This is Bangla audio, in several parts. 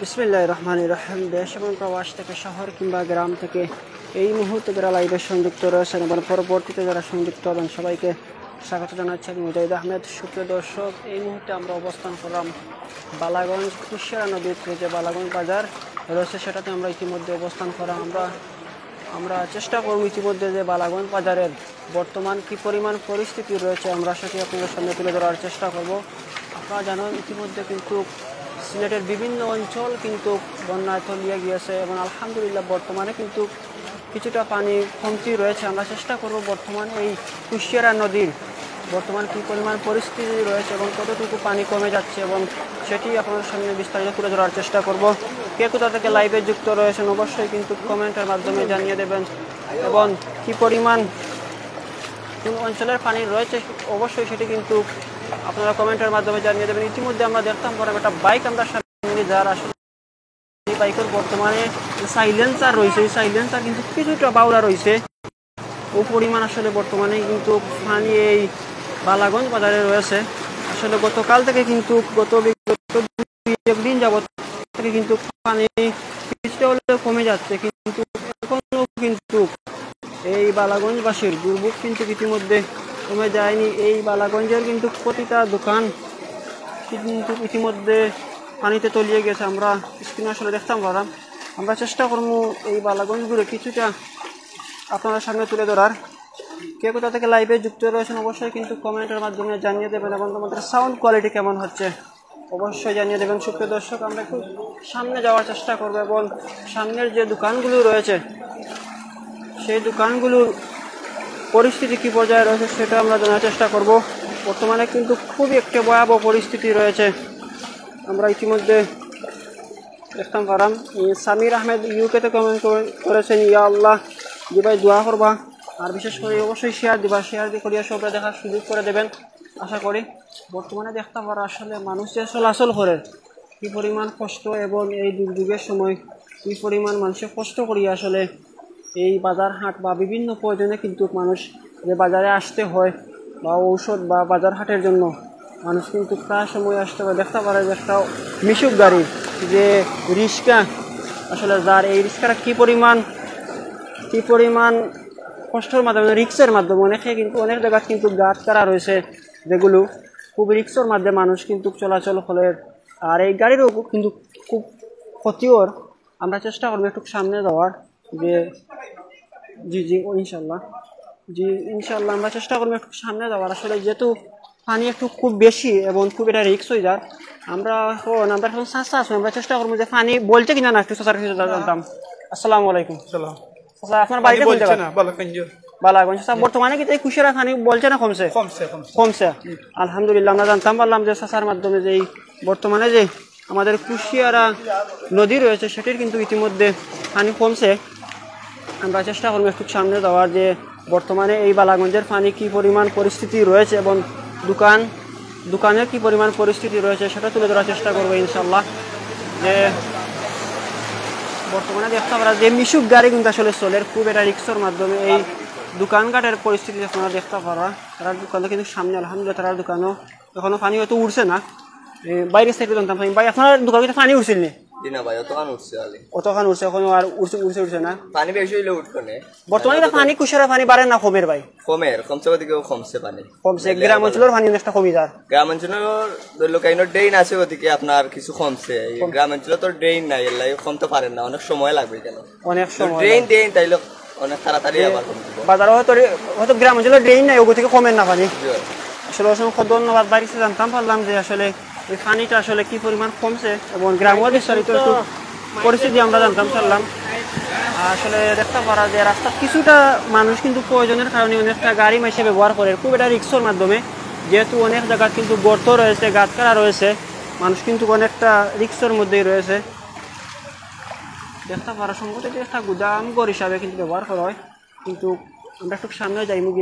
বিসমিল্লাহির রহমানির রহিম। দেশ এবং প্রবাস থেকে শহর কিংবা গ্রাম থেকে এই মুহূর্তে যারা লাইভে সংযুক্ত রয়েছেন এবং পরবর্তীতে যারা সংযুক্ত হবেন সবাইকে স্বাগত জানাচ্ছি আমি মুজাহিদ আহমেদ। সুপ্রিয় দর্শক, এই মুহূর্তে আমরা অবস্থান করলাম বালাগঞ্জ কুশিয়ারা নদীর যে বালাগঞ্জ বাজার রয়েছে সেটাতে আমরা ইতিমধ্যে অবস্থান করা আমরা চেষ্টা করব ইতিমধ্যে যে বালাগঞ্জ বাজারের বর্তমান কী পরিমাণ পরিস্থিতি রয়েছে আমরা সেটি আপনাদের সামনে তুলে ধরার চেষ্টা করব। আপনারা জানেন ইতিমধ্যে কিন্তু সিলেটের বিভিন্ন অঞ্চল কিন্তু বন্যায় তলিয়ে গিয়েছে এবং আলহামদুলিল্লাহ বর্তমানে কিন্তু কিছুটা পানি কমতি রয়েছে। আমরা চেষ্টা করব বর্তমানে এই কুশিয়ারা নদীর বর্তমান কী পরিমাণ পরিস্থিতি রয়েছে এবং কতটুকু পানি কমে যাচ্ছে এবং সেটি আপনাদের সামনে বিস্তারিত তুলে ধরার চেষ্টা করব। কে কোথা থেকে লাইভে যুক্ত রয়েছেন অবশ্যই কিন্তু কমেন্টের মাধ্যমে জানিয়ে দেবেন এবং কী পরিমাণ কোন অঞ্চলের পানি রয়েছে অবশ্যই সেটি কিন্তু আপনারা কমেন্টের মাধ্যমে জানিয়ে দেবেন। ইতিমধ্যে আমরা দেখতাম পরে একটা বাইক আমরা সামনে যার আসলে এই বাইকের বর্তমানে সাইলেন্সার রয়েছে, এই সাইলেন্সার কিন্তু কিছুটা বাউলা রয়েছে ও পরিমাণ আসলে বর্তমানে কিন্তু পানি এই বালাগঞ্জ বাজারে রয়েছে। আসলে গতকাল থেকে কিন্তু গত একদিন যাবত থেকে কিন্তু পানি কিছুটা হলেও কমে যাচ্ছে, কিন্তু এখনো কিন্তু এই বালাগঞ্জবাসীর দুর্ভোগ কিন্তু ইতিমধ্যে কমে যায়নি। এই বালাগঞ্জের কিন্তু প্রতিটা দোকান কিন্তু ইতিমধ্যে পানিতে তলিয়ে গেছে। আমরা স্ক্রিনে আসলে দেখতাম পারলাম, আমরা চেষ্টা করবো এই বালাগঞ্জগুলো কিছুটা আপনাদের সামনে তুলে ধরার। কে কোথা থেকে লাইভে যুক্ত রয়েছেন অবশ্যই কিন্তু কমেন্টের মাধ্যমে জানিয়ে দেবেন এবং তোমাদের সাউন্ড কোয়ালিটি কেমন হচ্ছে অবশ্যই জানিয়ে দেবেন। সুপ্রিয় দর্শক, আমরা একটু সামনে যাওয়ার চেষ্টা করবো এবং সামনের যে দোকানগুলো রয়েছে সেই দোকানগুলোর পরিস্থিতি কী পর্যায়ে রয়েছে সেটা আমরা জানার চেষ্টা করব। বর্তমানে কিন্তু খুবই একটা ভয়াবহ পরিস্থিতি রয়েছে। আমরা ইতিমধ্যে দেখতাম পারাম সামির আহমেদ ইউকেতে কমেন্ট করেছেন, ইয়া আল্লাহ যে ভাই দোয়া করবা আর বিশেষ করে অবশ্যই শেয়ার দিবা, শেয়ার দিয়ে করিয়া সবাই দেখার সুযোগ করে দেবেন আশা করি। বর্তমানে দেখতে পারা আসলে মানুষ যে চলাচল করে কী পরিমাণ কষ্ট এবং এই দুর্যোগের সময় কী পরিমাণ মানুষের কষ্ট করিয়া আসলে এই বাজার হাট বা বিভিন্ন প্রয়োজনে কিন্তু মানুষ যে বাজারে আসতে হয় বা ঔষধ বা বাজার হাটের জন্য মানুষ কিন্তু প্রায় সময় আসতে হয়। দেখতে পারে যে একটা মিশুক গাড়ি যে রিক্সা আসলে যার এই রিক্সাটা কী পরিমাণ কষ্টের মাধ্যমে রিক্সের মাধ্যমে অনেকে কিন্তু অনেক জায়গায় কিন্তু গাছ কাটা রয়েছে যেগুলো খুব রিক্সের মাধ্যমে মানুষ কিন্তু চলাচল করে। আর এই গাড়িরও কিন্তু খুব ক্ষতিকর। আমরা চেষ্টা করবো একটু সামনে যাওয়ার যে জি ইনশাল্লাহ আমরা চেষ্টা করবো একটু সামনে যাওয়ার। আসলে যেহেতু পানি একটু খুব বেশি এবং খুব এটা রিক্স হয়ে যায়, আমরা এখন চাষা আছি, আমরা চেষ্টা করবো যে পানি বলছে কিনা না একটু চাষার কিছু জানতাম। আসসালামু আলাইকুম। আপনার বাড়িতে কোন জায়গা? বালাগঞ্জ। বর্তমানে কি কুশিয়ারা পানি বলছে না কমছে? আলহামদুলিল্লাহ আমরা জানতাম পারলাম যে চাষার মাধ্যমে যে বর্তমানে যে আমাদের কুশিয়ারা নদী রয়েছে সেটির কিন্তু ইতিমধ্যে পানি কমছে। আমরা চেষ্টা করবো একটু সামনে যাওয়ার যে বর্তমানে এই বালাগঞ্জের পানি কী পরিমাণ পরিস্থিতি রয়েছে এবং দোকানের কী পরিমাণ পরিস্থিতি রয়েছে সেটা তুলে ধরার চেষ্টা করবো ইনশাল্লাহ। যে বর্তমানে দেখতে পারা যে মিশুক গাড়ি কিন্তু আসলে চলে খুব এটা রিক্সের মাধ্যমে এই দোকানঘাটের পরিস্থিতি আপনারা দেখতে পারা। তারা দোকানে কিন্তু সামনে আলহামদুলিল্লাহ তার দোকানও এখনও পানি হয়তো উঠছে না, বাইরের সাইডে জানতাম ভাই আপনার দোকানে পানি উঠছিল নি? অতখান উঠছে এখন আর উঠছে না পানি বেশি হইলে উঠবে না। বর্তমানে পানি কুশিয়ারা পানি বাড়ে না কমের ভাই? কমছে পানি কমছে। গ্রাম অঞ্চলের পানি অনেকটা কমে যায়। গ্রাম অঞ্চলের লোকাইনের ড্রেন আছে ওদিকে আপনার কিছু কমছে। গ্রাম অঞ্চলে তো ড্রেন নাই, এর লাগে কমতে পারেন না, অনেক সময় লাগবে। কেন অনেক সময় ড্রেন তাইলে অনেক তাড়াতাড়ি আবার বাজারে হয়তো গ্রাম অঞ্চলের ড্রেন নাই ওগো থেকে কমেন না পানি। আসলে অসংখ্য ধন্যবাদ। বাড়িতে জানতাম পারলাম যে আসলে এই পানিটা আসলে কি পরিমাণ কমছে এবং গ্রামের বিস্তারিত একটু পরিস্থিতি আমরা জানতাম পারলাম। আসলে দেখতে পারা যে রাস্তা কিছুটা মানুষ কিন্তু প্রয়োজনের কারণে অনেকটা গাড়ি মেশে ব্যবহার করে খুব এটা রিক্সের মাধ্যমে, যেহেতু অনেক জায়গা কিন্তু গর্ত রয়েছে, গাছ কাটা রয়েছে, মানুষ কিন্তু অনেকটা রিক্সের মধ্যেই রয়েছে। দেখতে পারা সম্ভবত একটা গুদামঘর হিসাবে কিন্তু ব্যবহার করা হয়। কিন্তু আমরা একটু সামনে যাইমু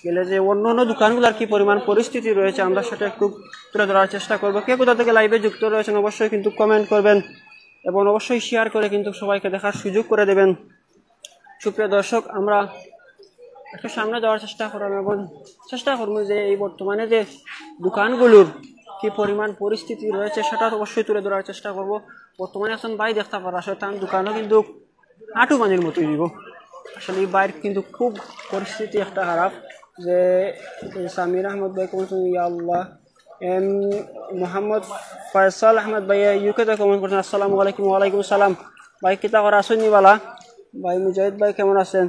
গেলে যে অন্য দোকানগুলোর কী পরিমাণ পরিস্থিতি রয়েছে আমরা সেটা একটু তুলে ধরার চেষ্টা করবো। কে কোথা থেকে লাইভে যুক্ত রয়েছেন অবশ্যই কিন্তু কমেন্ট করবেন এবং অবশ্যই শেয়ার করে কিন্তু সবাইকে দেখার সুযোগ করে দেবেন। সুপ্রিয় দর্শক, আমরা একটু সামনে যাওয়ার চেষ্টা করব এবং চেষ্টা করবো যে এই বর্তমানে যে দোকানগুলোর কি পরিমাণ পরিস্থিতি রয়েছে সেটা অবশ্যই তুলে ধরার চেষ্টা করব। বর্তমানে এখন ভাই দেখতে পারা আসলে তার দোকানও কিন্তু হাঁটু পানির মতোই দিব। আসলে এই বাইর কিন্তু খুব পরিস্থিতি একটা খারাপ। যে সামির আহমদ ভাই কমেন্ট ইয়া আল্লাহ, মোহাম্মদ ফয়সাল আহমদ ভাই ইউকেতে কমেন্ট করছেন আসসালামু আলাইকুম। ওয়ালাইকুম আসসালাম ভাই, কিতা করা আসেননি বালা ভাই? মুজাহিদ ভাই কেমন আছেন?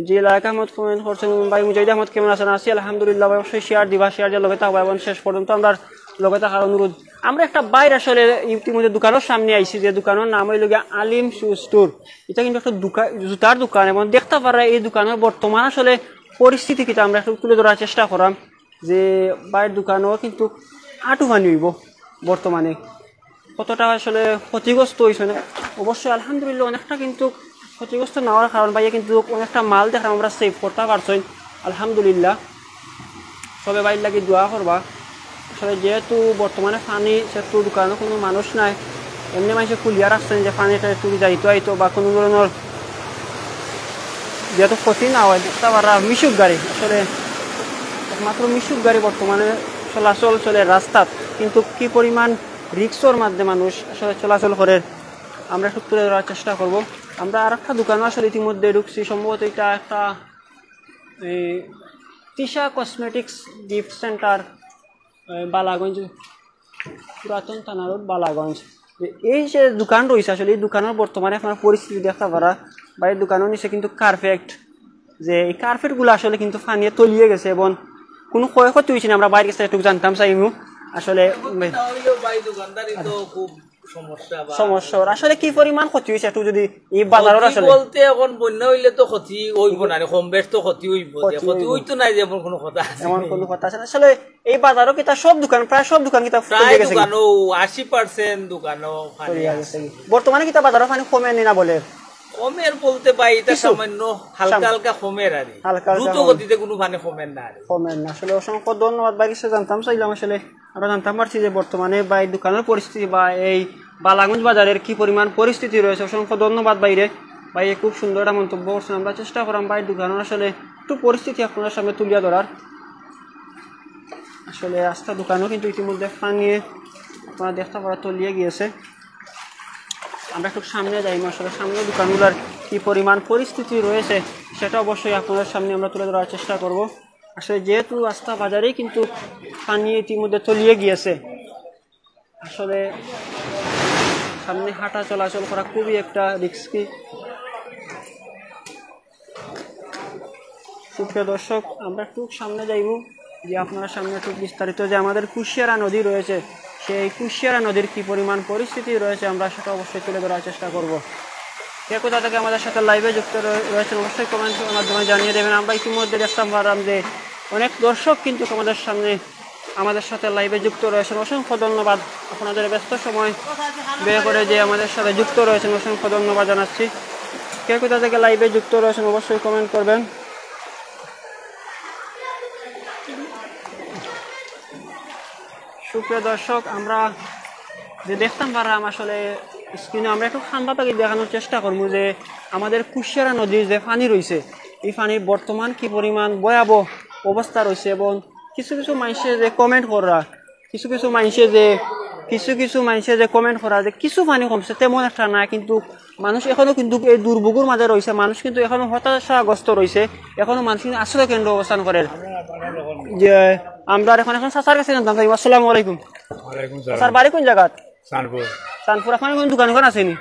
জি লাইক আহমদ কমেন্ট করছেন ভাই মুজাহিদ আহমদ কেমন আছেন? আছি আলহামদুলিল্লাহ ভাই। অবশ্যই শেয়ার দিবা, শেয়ার দিয়ে লগে থাকবা এবং শেষ পর্যন্ত আমরা লগে থাকার অনুরোধ। আমরা একটা বাইরে আসলে ইতিমধ্যে দোকানের সামনে আইছি, যে দোকানের নাম হইল গিয়ে আলিম শু স্টোর। এটা কিন্তু একটা দোকান, জুতার দোকান, এবং দেখতে পারা এই দোকানের বর্তমান আসলে পরিস্থিতি কিন্তু আমরা একটু তুলে ধরার চেষ্টা করাম। যে বাইরের দোকানও কিন্তু আঁটু পানি হইব বর্তমানে, কতটা আসলে ক্ষতিগ্রস্ত হয়েছে না। অবশ্যই আলহামদুলিল্লাহ অনেকটা কিন্তু ক্ষতিগ্রস্ত নেওয়ার কারণ ভাইয়া কিন্তু অনেকটা মাল দেখলাম আমরা সেভ করতে পারছি আলহামদুলিল্লাহ। সবে বাইর লাগি দোয়া করবা। আসলে যেহেতু বর্তমানে পানি সেহেতু দোকানে কোনো মানুষ নাই, এমনি মানুষে খুলিয়া রাখছেন যে পানিটা একটু যাইতো আইতো বা কোনো ধরনের যেহেতু ক্ষতি না হয়। দেখতে পারা মিশুক গাড়ি, আসলে একমাত্র মিশুক গাড়ি বর্তমানে চলাচল চলে রাস্তাত, কিন্তু কি পরিমাণ রিক্সর মাধ্যমে মানুষ আসলে চলাচল করে আমরা একটু তুলে ধরার চেষ্টা করব। আমরা আর একটা দোকানও আসলে ইতিমধ্যে ঢুকছি, সম্ভবত এটা একটা Tisha cosmetics gift centre, Balaganj, পুরাতন থানা রোড, বালাগঞ্জ। এই যে দোকান রয়েছে আসলে এই দোকানের বর্তমানে আপনার পরিস্থিতি দেখতে পারা। বা এই দোকানের নিচে কিন্তু কার্পেট, যে এই কার্পেটগুলো আসলে কিন্তু ফানিয়ে তলিয়ে গেছে এবং কোনো ক্ষয়ক্ষতি হয়েছে না। আমরা বাইরে গেছে একটু জানতাম চাইমু আসলে সমস্যা আসলে কি পরিমাণ ক্ষতি হয়েছে একটু যদি এই বাজারের আসলে বলতে এখন বন্যা হইলে তো ক্ষতি হইব না, কম বেশ তো ক্ষতি হইব, ক্ষতি হইতো নাই যেমন কোনো কথা আছে, এমন কোনো কথা আছে আসলে এই বাজারও কিতা সব দোকান প্রায় সব দোকান কিতা প্রায় দোকানও 80% দোকানও পানি আছে বর্তমানে কিতা বাজারও পানি কমে নি না বলে কমের বলতে পাই এটা সামান্য হালকা হালকা কমের আর দ্রুত গতিতে কোনো পানি কমের না কমের না। আসলে অসংখ্য ধন্যবাদ ভাই, কিছু জানতাম চাইলাম। আসলে আমরা জানতাম পারছি যে বর্তমানে ভাই দোকানের পরিস্থিতি বা এই বালাগঞ্জ বাজারের কি পরিমাণ পরিস্থিতি রয়েছে। অসংখ্য ধন্যবাদ বাইরে ভাই, খুব সুন্দর একটা মন্তব্য করছেন। আমরা চেষ্টা করাম ভাই দোকানের আসলে একটু পরিস্থিতি আপনার সামনে তুলিয়া ধরার। আসলে রাস্তা দোকানও কিন্তু ইতিমধ্যে পানি আপনারা দেখতে পারা তলিয়ে গিয়েছে। আমরা একটু সামনে যাই, আসলে সামনে দোকানগুলোর কি পরিমাণ পরিস্থিতি রয়েছে সেটা অবশ্যই আপনাদের সামনে আমরা তুলে ধরার চেষ্টা করব। আসলে যেহেতু রাস্তা বাজারেই কিন্তু পানি ইতিমধ্যে তলিয়ে গিয়েছে, আসলে সামনে হাঁটা চলাচল করা খুবই একটা রিস্কি। সুপ্রিয় দর্শক, আমরা একটু সামনে যাইব, যে আপনারা সামনে একটু বিস্তারিত যে আমাদের কুশিয়ারা নদী রয়েছে, সেই কুশিয়ারা নদীর কি পরিমাণ পরিস্থিতি রয়েছে আমরা সেটা অবশ্যই তুলে ধরার চেষ্টা করব। কে কোথা থেকে আমাদের সাথে লাইভে যুক্ত রয়েছেন অবশ্যই কমেন্টের মাধ্যমে জানিয়ে দেবেন। আমরা ইতিমধ্যে দেখতে পারলাম যে অনেক দর্শক কিন্তু আমাদের সামনে আমাদের সাথে লাইভে যুক্ত রয়েছেন। অসংখ্য ধন্যবাদ, আপনাদের ব্যস্ত সময় বের করে যে আমাদের সাথে যুক্ত রয়েছেন অসংখ্য ধন্যবাদ জানাচ্ছি। কে কোথা থেকে লাইভে যুক্ত রয়েছেন অবশ্যই কমেন্ট করবেন। সুপ্রিয় দর্শক, আমরা যে দেখতাম পারলাম আসলে স্ক্রিনে আমরা একটু ঠান্ডা পাখি দেখানোর চেষ্টা করবো যে আমাদের কুশিয়ারা নদীর যে পানি রয়েছে এই পানির বর্তমান কি পরিমাণ ভয়াবহ অবস্থা রয়েছে। এবং কিছু কিছু মানুষের যে কমেন্ট করা, কিছু কিছু মানুষের যে কমেন্ট করা যে কিছু পানি কমছে তেমন একটা না, কিন্তু মানুষ এখনো কিন্তু এই দুর্ভোগের মাঝে রয়েছে। মানুষ কিন্তু এখনো হতাশাগ্রস্ত রয়েছে, এখনো মানুষ কিন্তু আশ্রয় কেন্দ্র অবস্থান করে। যে আমরা এখন চাচার কাছে জানতাম। আসসালামু আলাইকুম। স্যার বাড়ি কোন জায়গা? চাঁদপুর। আপনার কোন দোকান কোন আছে নি?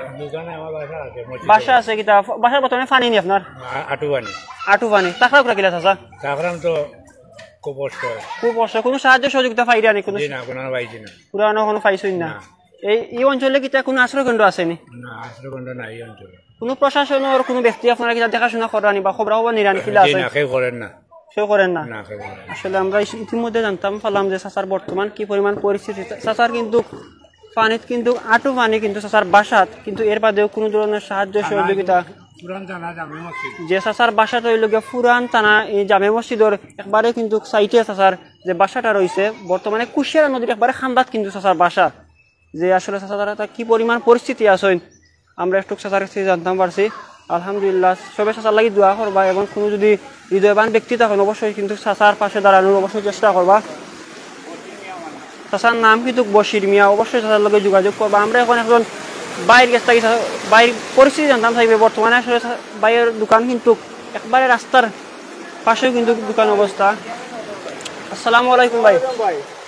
বাসা আছে কিতা? বাসার বর্তমানে পানি নি আপনার? আটু পানি। টাকা কিলা চাচা? খুব কষ্ট। কোনো সাহায্য সহযোগিতা পাইরা নি? পুরানো কোনো পাইছই না। এই অঞ্চলে কিতা কোনো আশ্রয় কেন্দ্র আছে নি? কোনো প্রশাসনের কোনো ব্যক্তি আপনারা কিতা দেখাশোনা করানি বা খবর খবর নিরানি কিলা আছে? কেউ করেন না। আসলে আমরা ইতিমধ্যে জানতাম পারলাম যে চাচার বর্তমান কি পরিমাণ পরিস্থিতি। চাচার কিন্তু পানিত কিন্তু আটু পানি কিন্তু চাচার বাসাত, কিন্তু এর বাদেও কোনো ধরনের সাহায্য সহযোগিতা যে চাচার বাসাটা হইল গিয়ে পুরান থানা এই জামে মসজিদের একবারে কিন্তু সাইটে চাচার যে বাসাটা রয়েছে বর্তমানে কুশিয়ারা নদীর একবারে খান্দাত কিন্তু চাচার বাসা। যে আসলে চাচার কি পরিমাণ পরিস্থিতি আছে আমরা একটু চাচার কাছে জানতাম পারছি। আলহামদুলিল্লাহ, সবাই চাচার লাগি দোয়া করবা এবং কোনো যদি হৃদয়বান ব্যক্তি থাকেন অবশ্যই কিন্তু চাচার পাশে দাঁড়ানোর অবশ্যই চেষ্টা করবা। চাচার নাম কিন্তু বশির মিয়া, অবশ্যই চাচার লগে যোগাযোগ করবো। আমরা এখন একজন বাইরের কাছ থেকে বাইরের পরিস্থিতি জানতাম থাকবে। বর্তমানে আসলে বাইরের দোকান কিন্তু একবারে রাস্তার পাশেও কিন্তু দোকান অবস্থা। আসসালামু আলাইকুম ভাই।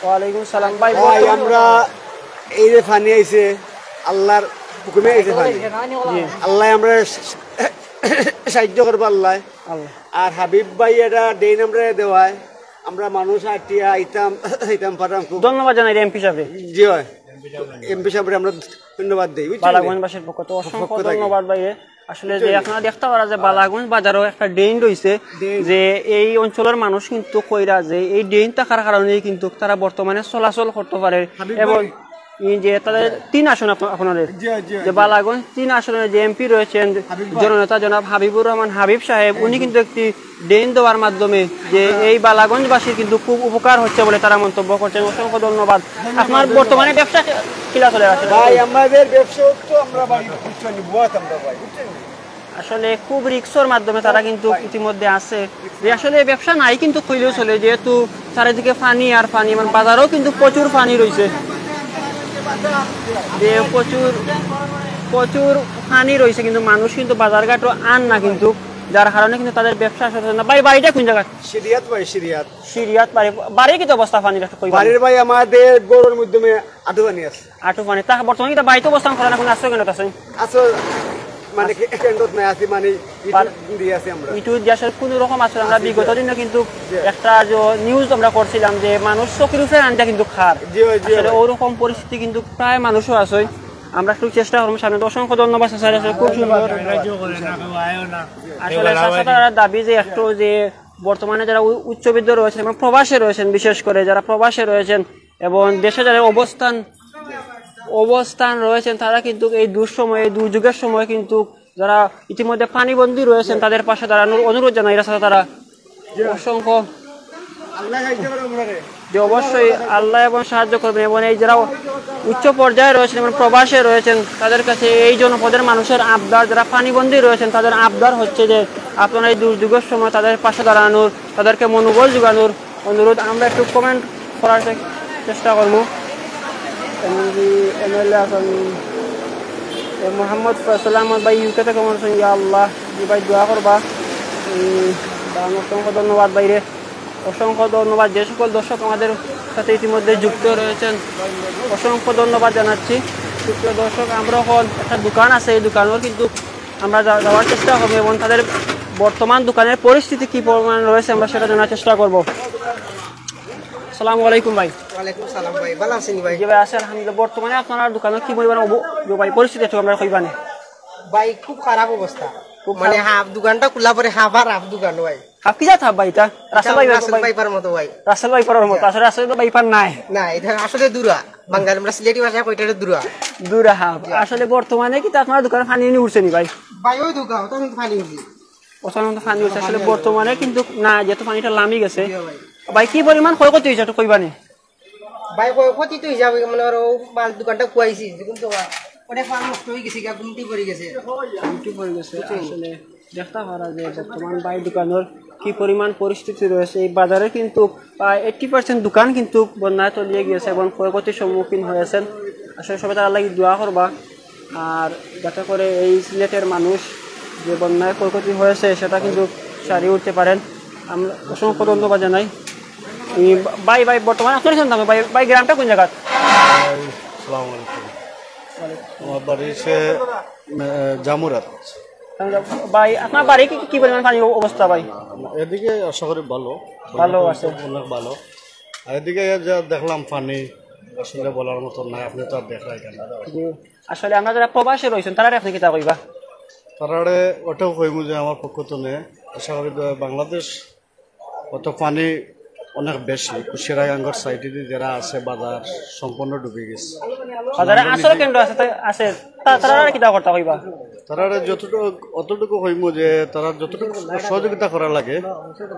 ওয়ালাইকুম সালাম ভাই। আমরা এই যে ফানি আইছে আল্লাহর হুকুমে আইছে ফানি, আল্লাহ আমরা সাহায্য করবো আল্লাহ। আর হাবিব ভাই এটা দেন আমরা দেওয়ায় আমরা মানুষ আটিয়া আইতাম পারাম। খুব ধন্যবাদ জানাই এমপি সাহেব। জি হয়, এমপি সাহেব আমরা ধন্যবাদ দিই। বালাগঞ্জবাসীর পক্ষ থেকে অসংখ্য ধন্যবাদ ভাই। আসলে যে আপনারা দেখতে পারা যে বালাগঞ্জ বাজারও একটা ড্রেন রয়েছে, যে এই অঞ্চলের মানুষ কিন্তু কইরা যে এই ড্রেন থাকার কারণে কিন্তু তারা বর্তমানে চলাচল করতে পারে। এবং যে তাদের 3 আসন আপনাদের যে বালাগঞ্জ 3 আসনের যে এমপি রয়েছেন জননেতা জনাব হাবিবুর রহমান হাবিব সাহেব, উনি কিন্তু একটি ড্রেন দেওয়ার মাধ্যমে যে এই বালাগঞ্জবাসীর কিন্তু খুব উপকার হচ্ছে বলে তারা মন্তব্য করছেন। অসংখ্য ধন্যবাদ। আপনার বর্তমানে ব্যবসা কিলা চলে আসে ভাই? আমাদের ব্যবসা তো আমরা বাড়ি আসলে খুব রিক্সর মাধ্যমে তারা কিন্তু ইতিমধ্যে আছে যে আসলে ব্যবসা নাই কিন্তু কইলেও চলে, যেহেতু চারিদিকে পানি আর পানি, মানে বাজারেও কিন্তু প্রচুর পানি রয়েছে, যে প্রচুর পানি রয়েছে, কিন্তু মানুষ কিন্তু বাজার ঘাটও আন না কিন্তু, যার কারণে কিন্তু তাদের ব্যবসা আসলে না। ভাই বাড়িটা কোন জায়গা? সিরিয়াত ভাই, সিরিয়াত বাড়ি কি অবস্থা পানি? বাড়ির ভাই আমাদের গরুর মাধ্যমে আটু পানি আছে, আটু পানি। তা বর্তমানে কিন্তু বাড়িতে অবস্থান করে না, কোনো আশ্রয় কেন্দ্র আছে? মানে কেন্দ্রত নাই আছে, মানে দিয়ে আছে আমরা ইটু দেশের কোনো রকম আছে। আমরা বিগত দিনে কিন্তু একটা যে নিউজ আমরা করছিলাম যে মানুষ চকির উপরে আনটা কিন্তু খার, আসলে ওরকম পরিস্থিতি কিন্তু প্রায় মানুষও আছে। আমরা একটু চেষ্টা করবো সামনে। অসংখ্য ধন্যবাদ স্যার, খুব সুন্দর। আসলে তারা দাবি যে একটু যে বর্তমানে যারা উচ্চবিদ্য রয়েছেন এবং প্রবাসে রয়েছেন, বিশেষ করে যারা প্রবাসে রয়েছেন এবং দেশে যারা অবস্থান রয়েছেন, তারা কিন্তু এই দুঃসময়ে দুর্যোগের সময় কিন্তু যারা ইতিমধ্যে পানিবন্দী রয়েছেন তাদের পাশে দাঁড়ানোর অনুরোধ জানাই তারা অসংখ্য যে অবশ্যই আল্লাহ এবং সাহায্য করবেন। এবং এই যারা উচ্চ পর্যায়ে রয়েছেন এবং প্রবাসে রয়েছেন তাদের কাছে এই জনপদের মানুষের আবদার, যারা পানিবন্দী রয়েছেন তাদের আবদার হচ্ছে যে আপনারা এই দুর্যোগের সময় তাদের পাশে দাঁড়ানোর, তাদেরকে মনোবল যোগানোর অনুরোধ। আমরা একটু কমেন্ট করার চেষ্টা করবো। এমএলএ আছেন মোহাম্মদ ফয়সাল আহমদ ভাই ইউকে থেকে বলছেন, ইয়া আল্লাহ জি ভাই দোয়া করবা। অসংখ্য ধন্যবাদ বাইরে, অসংখ্য ধন্যবাদ। যে সকল দর্শক আমাদের সাথে ইতিমধ্যে যুক্ত রয়েছেন অসংখ্য ধন্যবাদ জানাচ্ছি। সুপ্রিয় দর্শক, আমরা এখন একটা দোকান আছে, এই দোকানেও কিন্তু আমরা যাওয়ার চেষ্টা করবো এবং তাদের বর্তমান দোকানের পরিস্থিতি কি পরিমাণ রয়েছে আমরা সেটা জানার চেষ্টা করবো। আসসালামু আলাইকুম ভাই। ওয়ালাইকুম সালাম ভাই, ভালো আছেন ভাই? জি ভাই আছে আলহামদুলিল্লাহ। বর্তমানে আপনার দোকানে কি পরিমাণ ভাই পরিস্থিতি একটু আমরা কইবানে? ভাই খুব খারাপ অবস্থা, মানে হাফ দোকানটা খোলা পরে হাফ আর হাফ দোকান ভাই। হাফ কি জাত হাফ ভাই? এটা রাসেল ভাইপার মতো ভাই। রাসেল ভাইপারের মতো আসলে রাসেল ভাইপার নাই না, এটা আসলে দুরা বাঙালি, আমরা সিলেটি ভাষায় কইটা দুরা হাফ। আসলে বর্তমানে কি আপনার দোকানে পানি নিয়ে উঠছে নি ভাই? ভাই ওই দোকান তো কিন্তু পানি উঠছে, অসাধারণ পানি উঠছে। আসলে বর্তমানে কিন্তু না, যেহেতু পানিটা লামি গেছে ভাই, কি পরিমাণ ক্ষয়ক্ষতি হয়েছে একটু কইবানে? ভাই ক্ষতি তো হিসাবে মানে আর মাল দোকানটা কুয়াইছি কিন্তু অনেক মাল নষ্ট হয়ে গেছে, গুমটি পড়ে গেছে। আসলে দেখতে পারা যে বর্তমান ভাই দোকানের কি পরিমাণ পরিস্থিতি রয়েছে। এই বাজারে কিন্তু প্রায় 80% দোকান কিন্তু বন্যায় তলিয়ে গিয়েছে এবং ক্ষয়ক্ষতির সম্মুখীন হয়েছেন। আসলে সবাই তার লাগি দোয়া করবা, আর যাতে করে এই সিলেটের মানুষ যে বন্যায় ক্ষয়ক্ষতি হয়েছে সেটা কিন্তু সারিয়ে উঠতে পারেন। আমরা অসংখ্য ধন্যবাদ জানাই। ভাই বর্তমানে আপনার শুনতাম ভাই গ্রামটা কোন জায়গা? আসসালামু আলাইকুম, আমার বাড়ি সে জামুরাত। ভাই আপনার বাড়ি কি পরিমাণ পানি অবস্থা ভাই? এদিকে আশা করি ভালো আছে, অনেক ভালো। আর এদিকে যা দেখলাম পানি আসলে বলার মতো নাই, আপনি তো আর দেখলাই কেন। আসলে আমরা যারা প্রবাসে রয়েছেন তারা আপনি কিতা কইবা? তারারে ওটাও কইমু যে আমার পক্ষ তো নেই, আশা করি বাংলাদেশ অত পানি অনেক বেশি। কুশিয়ারাঙ্গর সাইডে যারা আছে বাজার সম্পূর্ণ ডুবে গেছে। বাজারে আশ্রয় কেন্দ্র আছে তারা কিতা করতে কইবা? তারা অতটুকু হইমু যে তারা যতটুকু সহযোগিতা করার লাগে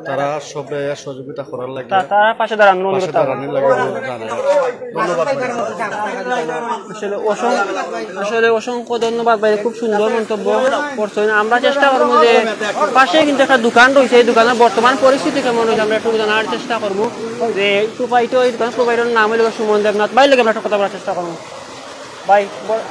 তারা সবে সহযোগিতা করার লাগে তারা পাশে দাঁড়ানোর অনুরোধ দাঁড়ানোর লাগে জানাই। ধন্যবাদ ভাই। আসলে অসংখ্য ধন্যবাদ ভাই, খুব সুন্দর মন্তব্য করছেন। আমরা চেষ্টা করবো যে পাশে কিন্তু একটা দোকান রয়েছে, এই দোকানের বর্তমান পরিস্থিতি কেমন রয়েছে আমরা একটু জানার চেষ্টা করবো। যে প্রোভাইডার, এই দোকান প্রোভাইডারের নাম হলো সুমন দেবনাথ ভাই, লাগে আমরা একটা কথা বলার চেষ্টা করবো। ভাই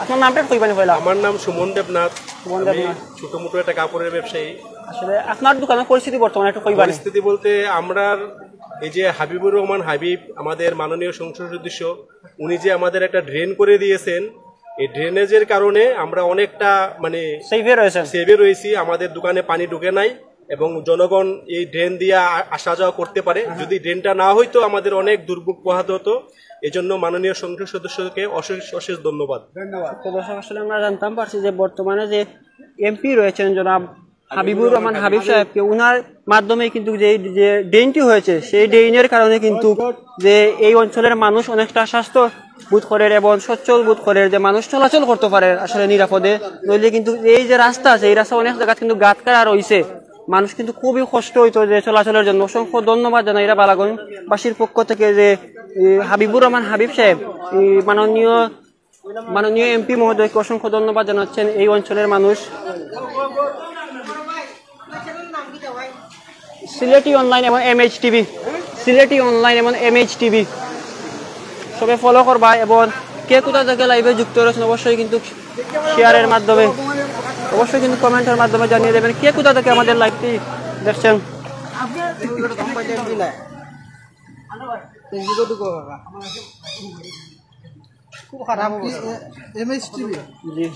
আপনার নামটা কইবানি পয়লা? আমার নাম সুমন দেবনাথ। সুমন দেবনাথ ছোট মোটো একটা কাপড়ের ব্যবসায়ী। আসলে আপনার দোকানের পরিস্থিতি বর্তমানে একটু কইবানি? পরিস্থিতি বলতে আমরা এই যে হাবিবুর রহমান হাবিব আমাদের মাননীয় সংসদ সদস্য, উনি যে আমাদের একটা ড্রেন করে দিয়েছেন, এই ড্রেনেজের কারণে আমরা অনেকটা মানে সেভে রয়েছি। আমাদের দোকানে পানি ঢুকে নাই এবং জনগণ এই ড্রেন দিয়ে আসা যাওয়া করতে পারে। যদি ড্রেনটা না হইতো আমাদের অনেক দুর্ভোগ পোহাতে হতো। এজন্য মাননীয় সংসদ সদস্যকে অশেষ অশেষ ধন্যবাদ। দর্শক আসলে আমরা জানতাম পারছি যে বর্তমানে যে এমপি রয়েছেন জনাব হাবিবুর রহমান হাবিব সাহেবকে, উনার মাধ্যমে কিন্তু যে ড্রেনটি হয়েছে সেই ড্রেনের কারণে কিন্তু যে এই অঞ্চলের মানুষ অনেকটা স্বাস্থ্য বোধ করে এবং সচ্ছল বোধ করে, যে মানুষ চলাচল করতে পারে আসলে নিরাপদে। নইলে কিন্তু এই যে রাস্তা আছে, এই রাস্তা অনেক জায়গা কিন্তু গাত কাটা রয়েছে, মানুষ কিন্তু খুবই কষ্ট হইতো যে চলাচলের জন্য। অসংখ্য ধন্যবাদ জানাই এরা বালাগঞ্জবাসীর পক্ষ থেকে যে হাবিবুর রহমান হাবিব সাহেব মাননীয় এমপি মহোদয়কে অসংখ্য ধন্যবাদ জানাচ্ছেন এই অঞ্চলের মানুষ। সিলেটি অনলাইন এবং MH টিভি, সিলেটি অনলাইন এবং MH টিভি সবাই ফলো করবা, এবং কে কোথা থেকে লাইভে যুক্ত রয়েছেন অবশ্যই কিন্তু শেয়ারের মাধ্যমে, অবশ্যই কিন্তু কমেন্টের মাধ্যমে জানিয়ে দেবেন কে কোথা থেকে আমাদের লাইভটি দেখছেন। খুব খারাপ MH টিভি জি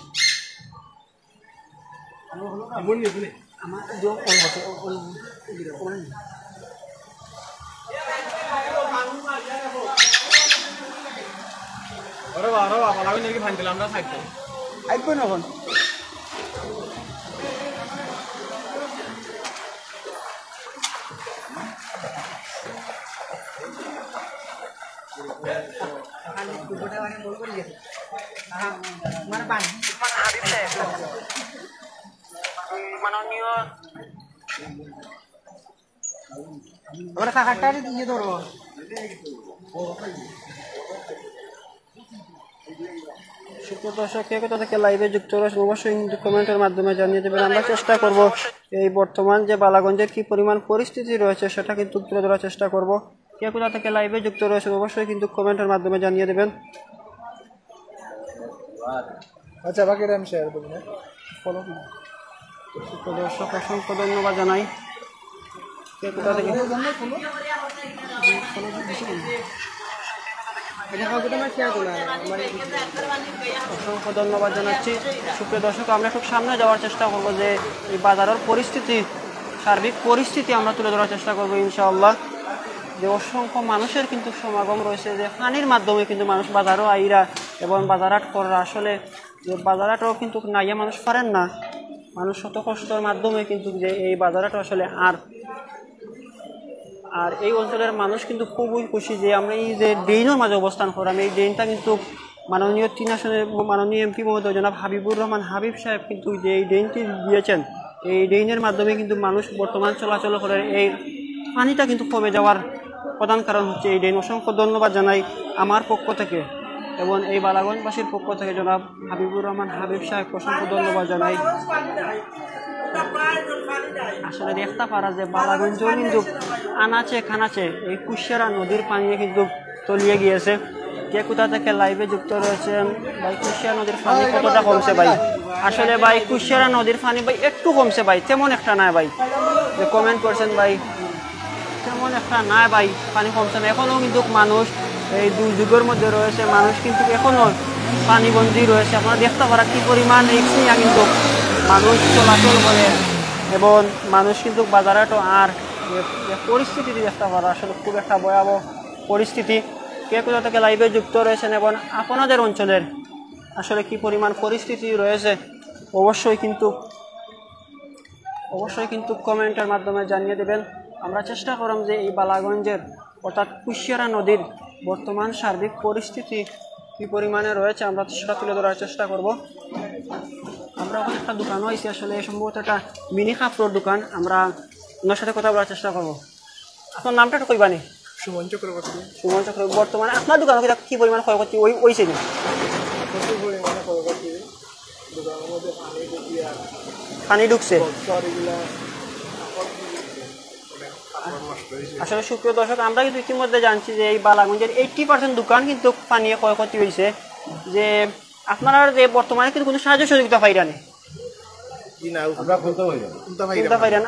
মাননীয় আমরা কাকাটারে দিয়ে ধরো। দর্শক কে কোথা থেকে লাইভে যুক্ত রয়েছেন অবশ্যই কিন্তু কমেন্টের মাধ্যমে জানিয়ে দেবেন। আমরা চেষ্টা করব এই বর্তমান যে বালাগঞ্জের কি পরিমাণ পরিস্থিতি রয়েছে সেটা কিন্তু তুলে ধরার চেষ্টা করব। কে কোথা থেকে লাইভে যুক্ত রয়েছেন অবশ্যই কিন্তু কমেন্টের মাধ্যমে জানিয়ে দেবেন। আচ্ছা বাকিটা আমি শেয়ার করব না, ফলো দর্শক অসংখ্য ধন্যবাদ জানাই। কে কোথা থেকে অসংখ্য ধন্যবাদ জানাচ্ছি। সুপ্রিয় দর্শক আমরা খুব সামনে যাওয়ার চেষ্টা করবো, যে এই বাজারের পরিস্থিতি, সার্বিক পরিস্থিতি আমরা তুলে ধরার চেষ্টা করবো ইনশাআল্লাহ। যে অসংখ্য মানুষের কিন্তু সমাগম রয়েছে, যে পানির মাধ্যমে কিন্তু মানুষ বাজারও আইরা এবং বাজারহাট করা, আসলে যে বাজারহাটও কিন্তু নাইয়া মানুষ পারেন না, মানুষ শত কষ্টের মাধ্যমে কিন্তু যে এই বাজারহাট আসলে আর এই অঞ্চলের মানুষ কিন্তু খুবই খুশি যে আমরা এই যে ড্রেনের মাঝে অবস্থান করলাম। এই ড্রেনটা কিন্তু মাননীয় 3 আসনের মাননীয় এমপি মহোদয় জনাব হাবিবুর রহমান হাবিব সাহেব কিন্তু যে এই ড্রেনটি দিয়েছেন, এই ড্রেনের মাধ্যমে কিন্তু মানুষ বর্তমান চলাচল করে, এই পানিটা কিন্তু কমে যাওয়ার প্রধান কারণ হচ্ছে এই ড্রেন। অসংখ্য ধন্যবাদ জানাই আমার পক্ষ থেকে এবং এই বালাগঞ্জবাসীর পক্ষ থেকে জনাব হাবিবুর রহমান হাবিব সাহেব অসংখ্য ধন্যবাদ জানাই। আসলে দেখতে পারা যে বালাগঞ্জ কিন্তু আনাচে খানাচে এই কুশিয়ারা নদীর পানি কিন্তু তলিয়ে গিয়েছে। কে কোথা থেকে লাইভে যুক্ত রয়েছেন ভাই? কুশিয়ারা নদীর পানি কতটা কমছে ভাই? আসলে ভাই কুশিয়ারা নদীর পানি ভাই একটু কমছে ভাই, তেমন একটা নাই ভাই, যে কমেন্ট করছেন ভাই, তেমন একটা নাই ভাই, পানি কমছে না। এখনও কিন্তু মানুষ এই দুর্যোগের মধ্যে রয়েছে, মানুষ কিন্তু এখনও পানিবন্দী রয়েছে। আপনারা দেখতে পারা কি পরিমাণ রিস্ক নিয়ে কিন্তু মানুষ চলাচল করে এবং মানুষ কিন্তু বাজারহাটও আর পরিস্থিতি দেখতে পারা আসলে খুব একটা ভয়াবহ পরিস্থিতি। কে কোথা থেকে লাইভে যুক্ত রয়েছেন এবং আপনাদের অঞ্চলের আসলে কি পরিমাণ পরিস্থিতি রয়েছে অবশ্যই কিন্তু কমেন্টের মাধ্যমে জানিয়ে দেবেন। আমরা চেষ্টা করলাম যে এই বালাগঞ্জের অর্থাৎ কুশিয়ারা নদীর বর্তমান সার্বিক পরিস্থিতি কি পরিমাণে রয়েছে আমরা সেটা তুলে ধরার চেষ্টা করব। আমরা ওখানে একটা দোকানও আইছি, আসলে সম্ভবত একটা মিনি কাপড়ের দোকান। আমরা ওনার সাথে কথা বলার চেষ্টা করবো। আপনার নামটা একটু কইবানি? সুমন চক্রবর্তী। সুমন চক্রবর্তী। বর্তমানে আপনার দোকানে কি পরিমাণ ক্ষয়ক্ষতি হয়েছে? প্রচুর পরিমাণে ক্ষয়ক্ষতি, দোকানের মধ্যে পানি ঢুকিয়ে পানি ঢুকছে। এগুলা আসলে সুপ্রিয় দর্শক, আমরা কিন্তু ইতিমধ্যে জানছি যে এই বালাগঞ্জের 80% দোকান কিন্তু পানিয়ে ক্ষয়ক্ষতি হয়েছে। যে আপনারা যে বর্তমানে কিন্তু কোনো সাহায্য সহযোগিতা পাইরানি?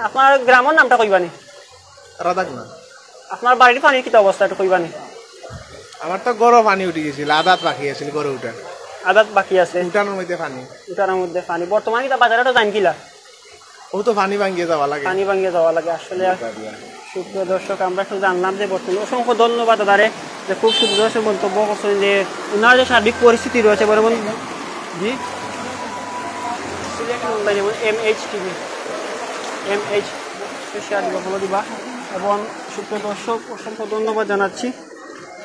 আপনার গ্রামের নামটা কইবানি? রাধাকুনা। আপনার বাড়ির পানির কি অবস্থা একটু কইবানি? আমার তো গরম পানি উঠে গেছিল, আদাত বাকি আছিল, গড়ে উঠান আদাত বাকি আছে, উঠানোর মধ্যে পানি, উঠানোর মধ্যে পানি। বর্তমানে কি বাজারে জান কিলা ও তো পানি ভাঙিয়ে যাওয়া লাগে, পানি ভাঙিয়ে যাওয়া লাগে। আসলে সুপ্রিয় দর্শক, আমরা একটু জানলাম যে বর্তমানে অসংখ্য ধন্যবাদ দাদারে যে খুব সুন্দর মন্তব্য করছেন যে ওনার যে সার্বিক পরিস্থিতি রয়েছে বর্তমান জি যেমন MH TV MH শেয়ার দিবা, ফলো দিবা। এবং সুপ্রিয় দর্শক, অসংখ্য ধন্যবাদ জানাচ্ছি।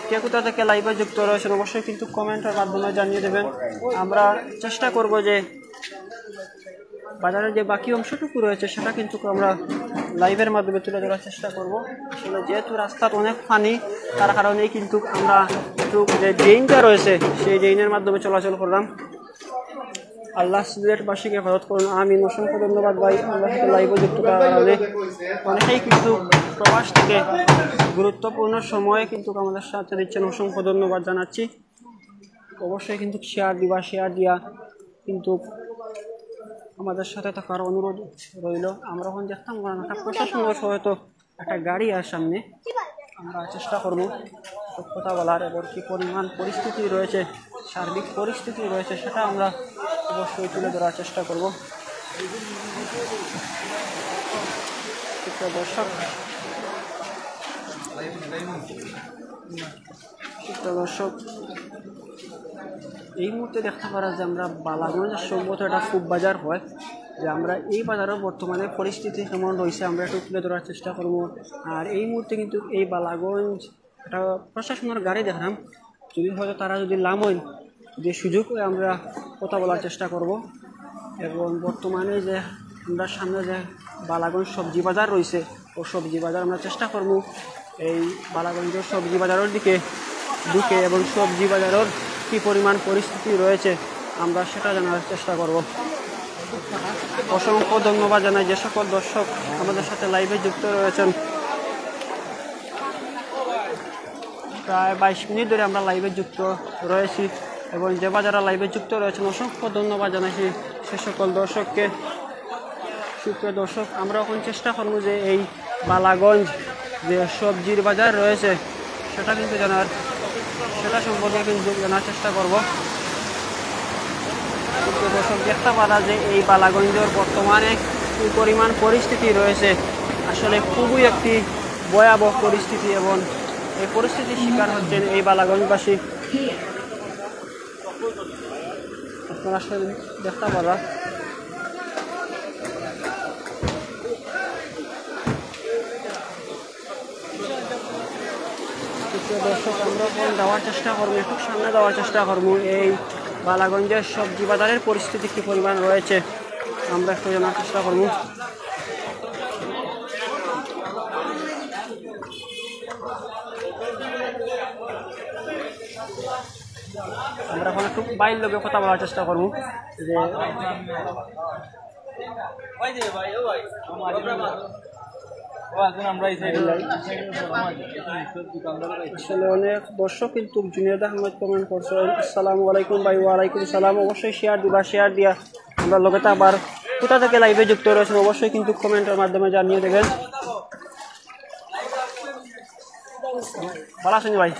কে কোথা থেকে লাইভে যুক্ত রয়েছেন অবশ্যই কিন্তু কমেন্টের মাধ্যমে জানিয়ে দেবেন। আমরা চেষ্টা করব যে বাজারের যে বাকি অংশটুকু রয়েছে সেটা কিন্তু আমরা লাইভের মাধ্যমে তুলে ধরার চেষ্টা করব। আসলে যেহেতু রাস্তার অনেক পানি, তার কারণেই কিন্তু আমরা একটু যে ড্রেনটা রয়েছে সেই ড্রেনের মাধ্যমে চলাচল করলাম। আল্লাহ সিলেটবাসীকে হেফাজত করুন, আমিন। অসংখ্য ধন্যবাদ ভাই, আমার সাথে লাইভে যুক্ত করার কারণে। অনেকেই কিন্তু প্রবাস থেকে গুরুত্বপূর্ণ সময়ে কিন্তু আমাদের সাথে দিচ্ছেন, অসংখ্য ধন্যবাদ জানাচ্ছি। অবশ্যই কিন্তু শেয়ার দিবা, শেয়ার দিয়া কিন্তু আমাদের সাথে থাকার অনুরোধ রইল। আমরা এখন দেখতাম একটা প্রশাসনের হয়তো একটা গাড়ি আর সামনে, আমরা চেষ্টা করব কথা বলার এবং কী পরিমাণ পরিস্থিতি রয়েছে, সার্বিক পরিস্থিতি রয়েছে সেটা আমরা অবশ্যই তুলে ধরার চেষ্টা করব। দর্শক দর্শক এই মুহূর্তে দেখতে পারা যে আমরা বালাগঞ্জের সম্ভবত একটা খুব বাজার হয়, যে আমরা এই বাজারের বর্তমানে পরিস্থিতি কেমন রয়েছে আমরা একটু তুলে ধরার চেষ্টা করব। আর এই মুহূর্তে কিন্তু এই বালাগঞ্জ একটা প্রশাসনের গাড়ি দেখলাম, যদি হয়তো তারা যদি নামই যে সুযোগ হয়ে আমরা কথা বলার চেষ্টা করব। এবং বর্তমানে যে আমরা সামনে যে বালাগঞ্জ সবজি বাজার রয়েছে ও সবজি বাজার আমরা চেষ্টা করব এই বালাগঞ্জের সবজি বাজারের দিকে ঢুকে এবং সবজি বাজারের কী পরিমাণ পরিস্থিতি রয়েছে আমরা সেটা জানার চেষ্টা করব। অসংখ্য ধন্যবাদ জানাই যে সকল দর্শক আমাদের সাথে লাইভে যুক্ত রয়েছেন। প্রায় 22 মিনিট ধরে আমরা লাইভে যুক্ত রয়েছি এবং যে যারা লাইভে যুক্ত রয়েছেন অসংখ্য ধন্যবাদ জানাইছি সে সকল দর্শককে। সুপ্রিয় দর্শক, আমরা এখন চেষ্টা করব যে এই বালাগঞ্জ যে সবজির বাজার রয়েছে সেটা কিন্তু সেটা সম্পর্কে কিন্তু জানার চেষ্টা করব। সুপ্রিয় দর্শক, দেখতে পারা যে এই বালাগঞ্জের বর্তমানে কী পরিমাণ পরিস্থিতি রয়েছে, আসলে খুবই একটি ভয়াবহ পরিস্থিতি এবং এই পরিস্থিতির শিকার হচ্ছেন এই বালাগঞ্জবাসী। আপনারা আসলে দেখতে পারা দর্শক, আমরা যাওয়ার চেষ্টা করবো, একটু সামনে যাওয়ার চেষ্টা করবো এই বালাগঞ্জের সবজি বাজারের পরিস্থিতি কী পরিমাণ রয়েছে আমরা একটু জানার চেষ্টা করবো। আমরা এখন একটু বাইরের লোকের কথা বলার চেষ্টা করবো যে আসলে অনেক দর্শক কিন্তু জুনিয়র আহমেদ কমেন্ট করছে, আসসালামু আলাইকুম ভাই। ওয়ালাইকুম সালাম। অবশ্যই শেয়ার দিবা, শেয়ার দিয়া আমরা লোকে আবার কোথা থেকে লাইভে যুক্ত রয়েছেন অবশ্যই কিন্তু কমেন্টের মাধ্যমে জানিয়ে দেবেন। ভালো আছেন ভাই?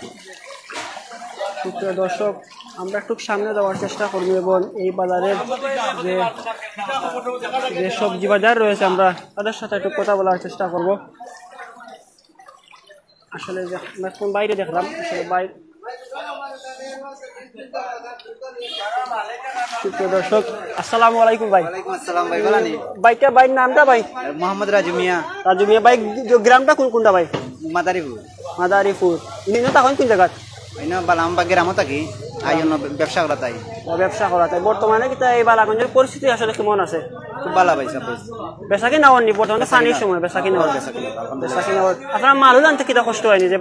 সুপ্রিয় দর্শক, আমরা একটু সামনে যাওয়ার চেষ্টা করবো এবং এই বাজারের যে সবজি বাজার রয়েছে আমরা তাদের সাথে একটু কথা বলার চেষ্টা করব। আসলে আমরা এখন বাইরে দেখলাম, আসলে বাইরে সুপ্রিয় দর্শক, আসসালামু আলাইকুম ভাই। আসসালাম ভাই। বাইটা ভাই নামটা ভাই? মোহাম্মদ রাজু মিয়া। রাজু মিয়া ভাই, গ্রামটা কোনটা ভাই? মাদারীপুর। মাদারীপুর। ইনি তখন কোন জায়গা? বালামবাগ গ্রামও থাকি। এই জন্য ব্যবসা করা তাই ব্যবসা করা তাই বর্তমানে কিন্তু এই বালাগঞ্জের পরিস্থিতি আসলে কেমন আছে খুব ভালো পাইছে বেচা কিনা হয়নি বর্তমানে পানির সময় বেচা কিনা আপনার মালও জানতে কিটা কষ্ট হয়নি যে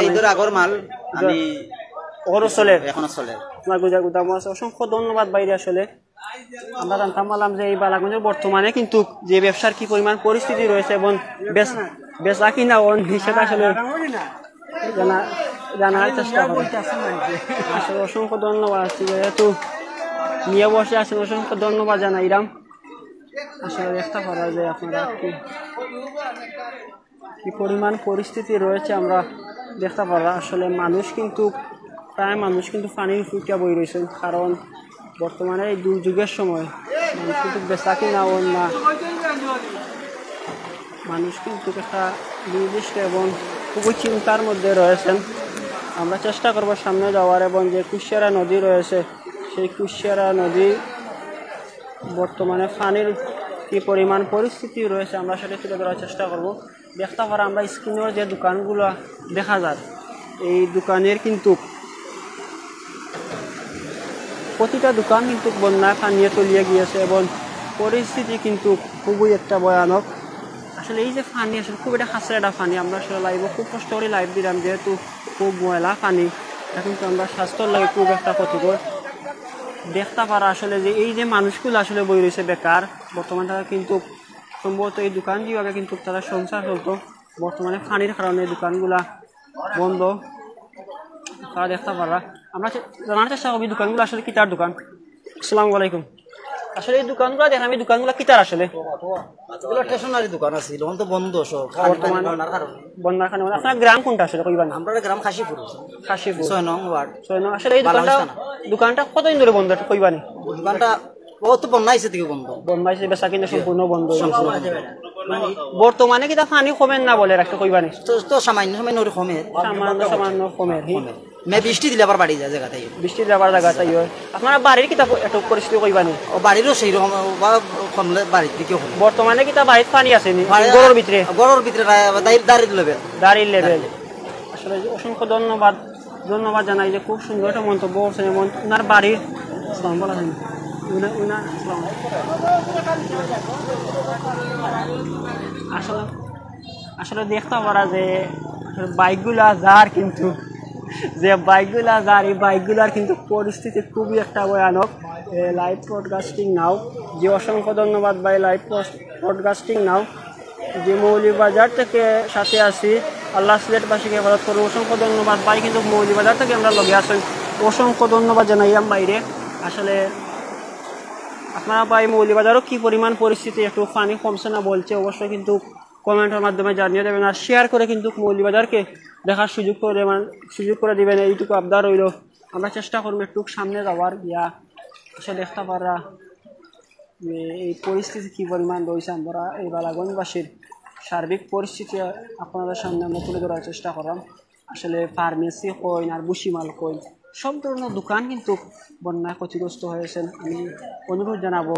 ঈদের আগর মাল আমি ওরও চলে এখনো চলে আপনার গুজা গুদাম আছে অসংখ্য ধন্যবাদ বাইরে আসলে আমরা জানতাম পারলাম যে এই বালাগঞ্জের বর্তমানে কিন্তু যে ব্যবসার কি পরিমাণ পরিস্থিতি রয়েছে এবং বেচা কিনা সেটা আসলে জানার চেষ্টা করি আসলে অসংখ্য ধন্যবাদ আছি যেহেতু নিয়ে বসে আছেন অসংখ্য ধন্যবাদ জানাইলাম আসলে দেখতে পারা যায় আপনারা কি পরিমাণ পরিস্থিতি রয়েছে আমরা দেখতে পারা আসলে মানুষ কিন্তু প্রায় মানুষ কিন্তু পানির ফুটিয়া বই রয়েছে কারণ বর্তমানে এই দুর্যোগের সময় মানুষ কিন্তু বেচা কিনা না মানুষ কিন্তু একটা নির্দিষ্ট এবং খুবই চিন্তার মধ্যে রয়েছেন আমরা চেষ্টা করব সামনে যাওয়ার এবং যে কুশিয়ারা নদী রয়েছে সেই কুশিয়ারা নদী বর্তমানে পানির কি পরিমাণ পরিস্থিতি রয়েছে আমরা সেটা তুলে ধরার চেষ্টা করব দেখতে পারা আমরা স্ক্রিনের যে দোকানগুলো দেখা যায় এই দোকানের কিন্তু প্রতিটা দোকান কিন্তু বন্যায় পানিয়ে তলিয়ে গিয়েছে এবং পরিস্থিতি কিন্তু খুবই একটা ভয়ানক আসলে এই যে পানি আসলে খুব একটা খাঁচড়া পানি আমরা আসলে লাইভ খুব কষ্ট করে লাইভ দিলাম যেহেতু খুব ময়লা পানি এটা কিন্তু আমরা স্বাস্থ্যর লাগে খুব একটা ক্ষতিকর দেখতে পারা আসলে যে এই যে মানুষগুলো আসলে বই রয়েছে বেকার বর্তমানে তারা কিন্তু সম্ভবত এই দোকান যেভাবে কিন্তু তারা সংসার চলতো বর্তমানে পানির কারণে দোকানগুলা বন্ধ তারা দেখতে পারা আমরা জানার চেষ্টা করবো দোকানগুলো আসলে কিতার দোকান আসসালামু আলাইকুম আসলে এই দোকানগুলো দেখেন আমি দোকানগুলো কিতার আসলে স্টেশনারি দোকান আছে এখন তো বন্ধ সব বন্যার কারণে আপনার গ্রাম কোনটা আসলে কইবান আমরা গ্রাম খাসিপুর 6 নং ওয়ার্ড আসলে এই দোকানটা কতদিন ধরে বন্ধ কইবানি দোকানটা বহুত বন্যা হয়েছে থেকে বন্যা হয়েছে বেচা কিনা সম্পূর্ণ বন্ধ বর্তমানে কি তা পানি কমেন না বলে একটা কইবানি তো সামান্য সামান্য কমের বৃষ্টি দিলে আবার বাড়ি যায় জায়গাতে বৃষ্টি যাবার জায়গাটাই হয় আপনার বাড়ির কিতা একটু পরিস্থিতি কইবানি ও বাড়িরও সেই রকম কমলে বাড়ির দিকে বর্তমানে কিতা বাড়ির পানি আছে নি গড়ের ভিতরে দাঁড়ির লেভেল আসলে অসংখ্য ধন্যবাদ জানাই যে খুব সুন্দর একটা মন্তব্য করছেন এবং ওনার বাড়ির বলা হয় আসলে দেখতে পারা যে বাইকগুলা যার কিন্তু যে বাইকগুলা যার এই বাইকগুলার কিন্তু পরিস্থিতি খুবই একটা ভয়ানক লাইভ ব্রডকাস্টিং নাও যে অসংখ্য ধন্যবাদ ভাই লাইভ ব্রডকাস্টিং নাও যে মৌলিবাজার থেকে সাথে আসি আল্লাহ সিলেটবাসীকে হেফাজত করবো অসংখ্য ধন্যবাদ ভাই কিন্তু মৌলিবাজার থেকে আমরা লগে আসেন অসংখ্য ধন্যবাদ জানাইলাম বাইরে আসলে আপনারা ভাই মৌলিবাজারও কী পরিমাণ পরিস্থিতি একটু পানি কমছে না বলছে অবশ্যই কিন্তু কমেন্টের মাধ্যমে জানিয়ে দেবেন আর শেয়ার করে কিন্তু মৌলিবাজারকে দেখার সুযোগ করে দেবেন এইটুকু আবদার রইল আমরা চেষ্টা করবো একটু সামনে যাওয়ার গিয়া এসে দেখতে পারা যে এই পরিস্থিতি কী পরিমাণ রয়েছে আমরা এই বালাগঞ্জবাসীর সার্বিক পরিস্থিতি আপনাদের সামনে আমরা তুলে ধরার চেষ্টা করলাম আসলে ফার্মেসি কইন আর বুসিমাল কইন সব ধরনের দোকান কিন্তু বন্যায় ক্ষতিগ্রস্ত হয়েছেন আমি অনুরোধ জানাবো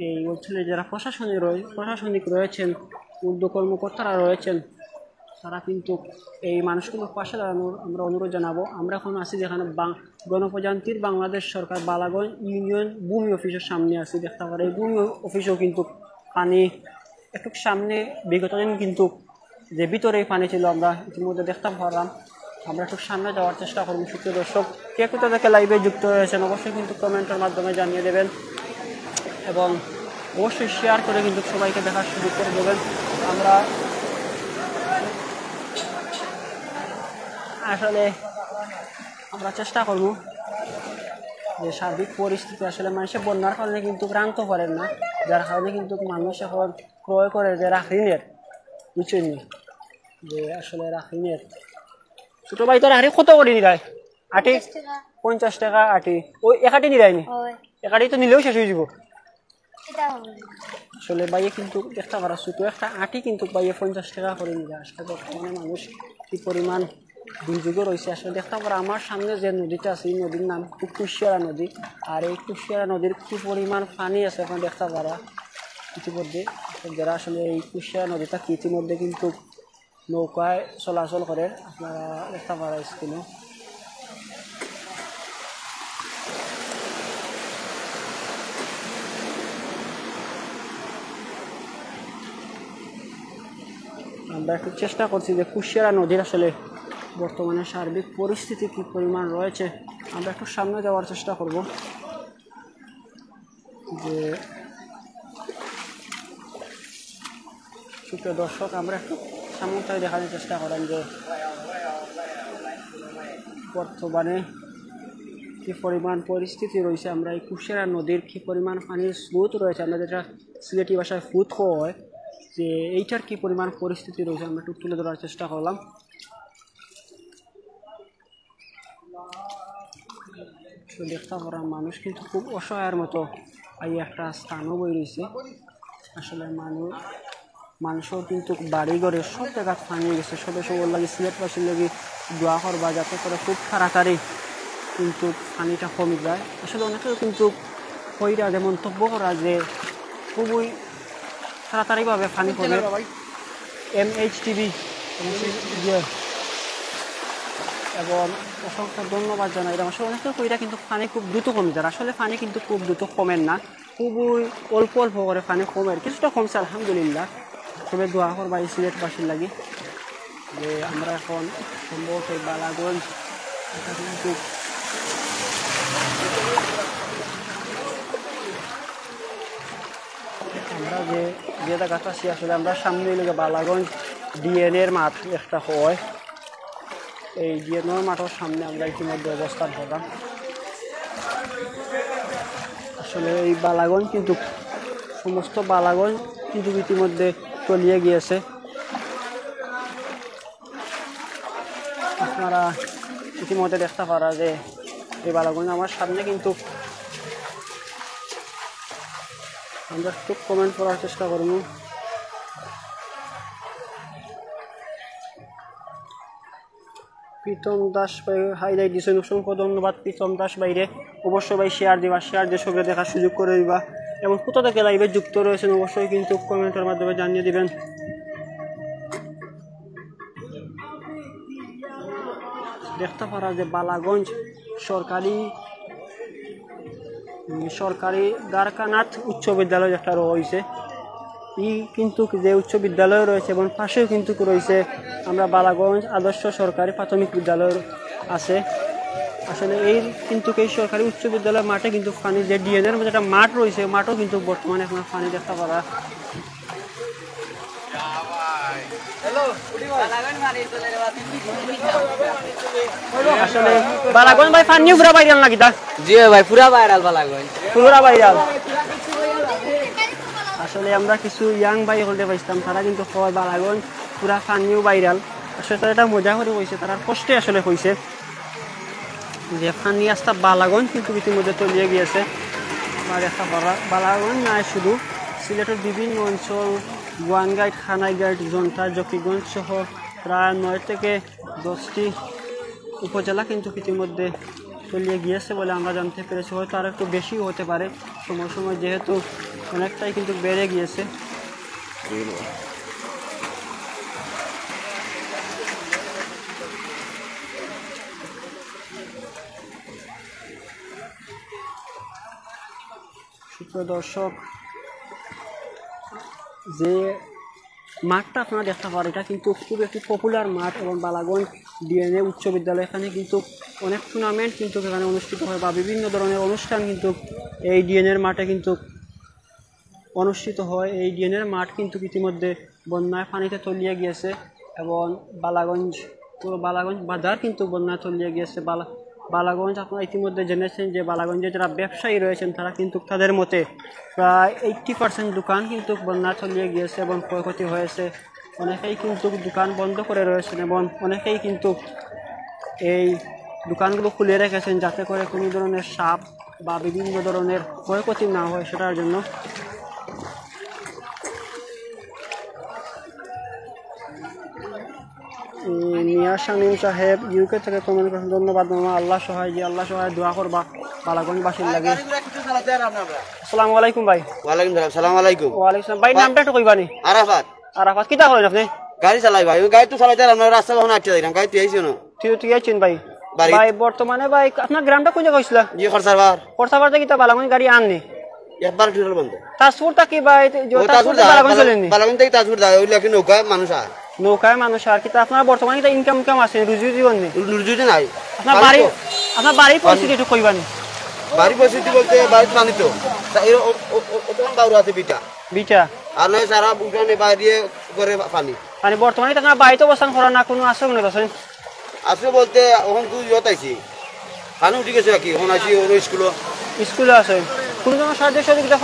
এই অঞ্চলে যারা প্রশাসনিক রয়েছেন উদ্যোগ কর্মকর্তারা রয়েছেন তারা কিন্তু এই মানুষগুলোর পাশে দাঁড়ানোর আমরা অনুরোধ জানাবো আমরা এখন আছি যেখানে গণপ্রজাতন্ত্রী বাংলাদেশ সরকার বালাগঞ্জ ইউনিয়ন ভূমি অফিসের সামনে আছি দেখতে পারে এই ভূমি অফিসেও কিন্তু পানি একটু সামনে বিগত দিন কিন্তু যে ভিতরে পানি ছিল আমরা ইতিমধ্যে দেখতে পারলাম আমরা একটু সামনে যাওয়ার চেষ্টা করব সুপ্রিয় দর্শক কে কোথা থেকে লাইভে যুক্ত হয়েছেন অবশ্যই কিন্তু কমেন্টের মাধ্যমে জানিয়ে দেবেন এবং অবশ্যই শেয়ার করে কিন্তু সবাইকে দেখার সুযোগ করে দেবেন আমরা আসলে আমরা চেষ্টা করব যে সার্বিক পরিস্থিতি আসলে মানুষের বন্যার কারণে কিন্তু ক্রান্ত করেন না যার কারণে কিন্তু মানুষ এখন ক্রয় করে যে রাখরিনের বুঝছেন যে আসলে রাখরিনের ছোটো ভাই তোর হাড়ি কত করে নিরায় আটি 50 টাকা আটি ওই একাটি নিরায়নি একাটি তো নিলেও শেষ হয়ে যাব আসলে বাইয়ে কিন্তু দেখতে পারা ছোটো একটা আটি কিন্তু বাইয়ে 50 টাকা করে নিয়ে আসলে বর্তমানে মানুষ কি পরিমাণ দুর্যোগও রয়েছে আসলে দেখতে পারা আমার সামনে যে নদীটা আছে এই নদীর নাম কুশিয়ারা নদী আর এই কুশিয়ারা নদীর কি পরিমাণ পানি আছে এখন দেখতে পারা ইতিমধ্যে যারা আসলে এই কুশিয়ারা নদীটা ইতিমধ্যে কিন্তু নৌকায় চলাচল করে আপনারা দেখতে পারা স্কুলে আমরা একটু চেষ্টা করছি যে কুশিয়ারা নদীর আসলে বর্তমানে সার্বিক পরিস্থিতি কী পরিমাণ রয়েছে আমরা একটু সামনে যাওয়ার চেষ্টা করব যে সুপ্রিয় দর্শক আমরা একটু সামনেটাই দেখানোর চেষ্টা করেন যে বর্তমানে কী পরিমাণ পরিস্থিতি রয়েছে আমরা এই কুশিয়ারা নদীর কী পরিমাণ পানির স্রোত রয়েছে আমরা যেটা সিলেটি ভাষায় ফুট হয় যে এইটার কী পরিমাণ পরিস্থিতি রয়েছে আমরা একটু তুলে ধরার চেষ্টা করলাম। দেখতে পারা মানুষ কিন্তু খুব অসহায়ের মতো এই একটা স্থানও বই রয়েছে আসলে মানুষও কিন্তু বাড়ি ঘরে সব জায়গা পানি গেছে সবে সব লাগে সিলেটবাসীর লাগে দোয়া করবা যাতে করে খুব তাড়াতাড়ি কিন্তু পানিটা কমে যায় আসলে অনেকেও কিন্তু কইরা যে মন্তব্য করা যে খুবই তাড়াতাড়িভাবে পানি কমে MHTV এবং অসংখ্য ধন্যবাদ জানাই আসলে অনেকেও কইরা কিন্তু পানি খুব দ্রুত কমে যায় আসলে পানি কিন্তু খুব দ্রুত কমেন না খুবই অল্প অল্প করে পানি কমের কিছুটা কমছে আলহামদুলিল্লাহ তবে দোয়া করবা এই সিলেটবাসীর লাগে যে আমরা এখন সম্ভবত বালাগঞ্জ এটা কিন্তু আমরা যে জায়গাটা আছি আসলে আমরা সামনে লেগে বালাগঞ্জ ডিএনএর মাঠ একটা হয় এই ডিএনএর মাঠের সামনে আমরা ইতিমধ্যে অবস্থান করলাম আসলে এই বালাগঞ্জ কিন্তু সমস্ত বালাগঞ্জ কিন্তু ইতিমধ্যে তলিয়ে গিয়েছে আপনারা ইতিমধ্যে দেখতে পারা যে এই বালাগঞ্জ আমার সামনে কিন্তু আমরা একটু কমেন্ট করার চেষ্টা করব প্রীতম দাস ভাই হাইলাইট দিয়েছেন অসংখ্য ধন্যবাদ প্রীতম দাস ভাইরে অবশ্যই ভাই শেয়ার দিয়ে সঙ্গে দেখার সুযোগ করে দিবা এবং কোথা থেকে লাইভে যুক্ত রয়েছেন অবশ্যই কিন্তু কমেন্টের মাধ্যমে জানিয়ে দিবেন দেখতে পারা যে বালাগঞ্জ সরকারি দ্বারকানাথ উচ্চ বিদ্যালয় একটা রয়েছে ই কিন্তু যে উচ্চ বিদ্যালয় রয়েছে এবং পাশেও কিন্তু রয়েছে আমরা বালাগঞ্জ আদর্শ সরকারি প্রাথমিক বিদ্যালয় আছে আসলে এই কিন্তু এই সরকারি উচ্চ বিদ্যালয়ের মাঠে কিন্তু পানি যে ডিএনএর মধ্যে একটা মাঠ রয়েছে মাঠও কিন্তু বর্তমানে এখন পানি দেখতে পারা আসলে বালাগঞ্জ ভাই পানি পুরা ভাইরাল নাকি তা জি ভাই পুরা ভাইরাল বালাগঞ্জ পুরা ভাইরাল আসলে আমরা কিছু ইয়াং ভাই হলতে পাইছিলাম তারা কিন্তু কয় বালাগঞ্জ পুরা পানিও ভাইরাল আসলে তারা এটা মজা করে কইছে তারা কষ্টে আসলে কইছে যে পানি আস্তা বালাগঞ্জ কিন্তু ইতিমধ্যে তলিয়ে গিয়েছে আর একটা বালাগঞ্জ নয় শুধু সিলেটের বিভিন্ন অঞ্চল গোয়ানঘাট খানাইঘাট জন্তা জকিগঞ্জ সহ প্রায় 9 থেকে 10টি উপজেলা কিন্তু ইতিমধ্যে তলিয়ে গিয়েছে বলে আমরা জানতে পেরেছি হয়তো আর একটু বেশিও হতে পারে সময় সময় যেহেতু অনেকটাই কিন্তু বেড়ে গিয়েছে সুপ্রিয় দর্শক যে মাঠটা আপনারা দেখতে পারেন এটা কিন্তু খুব একটি পপুলার মাঠ এবং বালাগঞ্জ ডিএনএ উচ্চ বিদ্যালয় এখানে কিন্তু অনেক টুর্নামেন্ট কিন্তু এখানে অনুষ্ঠিত হয় বা বিভিন্ন ধরনের অনুষ্ঠান কিন্তু এই ডিএনএর মাঠে কিন্তু অনুষ্ঠিত হয় এই ডিএনএর মাঠ কিন্তু ইতিমধ্যে বন্যায় পানিতে তলিয়ে গিয়েছে এবং বালাগঞ্জ বাজার কিন্তু বন্যায় তলিয়ে গিয়েছে বালাগঞ্জ আপনারা ইতিমধ্যে জেনেছেন যে বালাগঞ্জে যারা ব্যবসায়ী রয়েছেন তারা কিন্তু তাদের মতে প্রায় 80% দোকান কিন্তু বন্যা তলিয়ে গিয়েছে এবং ক্ষয়ক্ষতি হয়েছে অনেকেই কিন্তু দোকান বন্ধ করে রয়েছেন এবং অনেকেই কিন্তু এই দোকানগুলো খুলে রেখেছেন যাতে করে কোনো ধরনের সাপ বা বিভিন্ন ধরনের ক্ষয়ক্ষতি না হয় সেটার জন্য মিয়া শামীম সাহেব ইউকে থেকে কমেন্ট করেছেন ধন্যবাদ মামা আল্লাহ সহায় দোয়া করবা বালাগঞ্জবাসীর লাগে আসসালামু আলাইকুম ভাই ওয়ালাইকুম সালাম সালাম আলাইকুম ওয়ালাইকুম সালাম ভাই নামটা একটু কইবানি আরাফাত কিটা করেন আপনি গাড়ি চালাই ভাই গাড়ি তো চালাইতে আমরা রাস্তা কখন আটকে যাইলাম গাড়ি তুই আইছো না তুই আইছেন ভাই ভাই বর্তমানে ভাই আপনার গ্রামটা কোন জায়গায় হইছিল জি খরচাবার থেকে বালাগঞ্জ গাড়ি আননি একবার টোটাল বন্ধ তাজপুরটা কি ভাই বালাগঞ্জ চলেনি বালাগঞ্জ থেকে তাজপুর যায় ওই লাগে নৌকা মানুষ আয় নৌকায় মানুষ আর কি আপনার বর্তমানে কি ইনকাম আছে রুজি জীবন নেই রুজি নাই আপনার বাড়ির পরিস্থিতি একটু কইবানি বাড়ির পরিস্থিতি বলতে বাড়ির পানি তো দাউরা আছে বিটা আর নয় সারা উঠানে বাইরে করে পানি মানে বর্তমানে আপনার বাড়িতে অবস্থান করার না কোনো আশ্রয় নেই আছে আসলে বলতে এখন তুই ইয়ত আইছি পানি উঠে গেছে কি এখন আছি ওর স্কুলে আছে কোনো ধরনের সাহায্য সহযোগিতা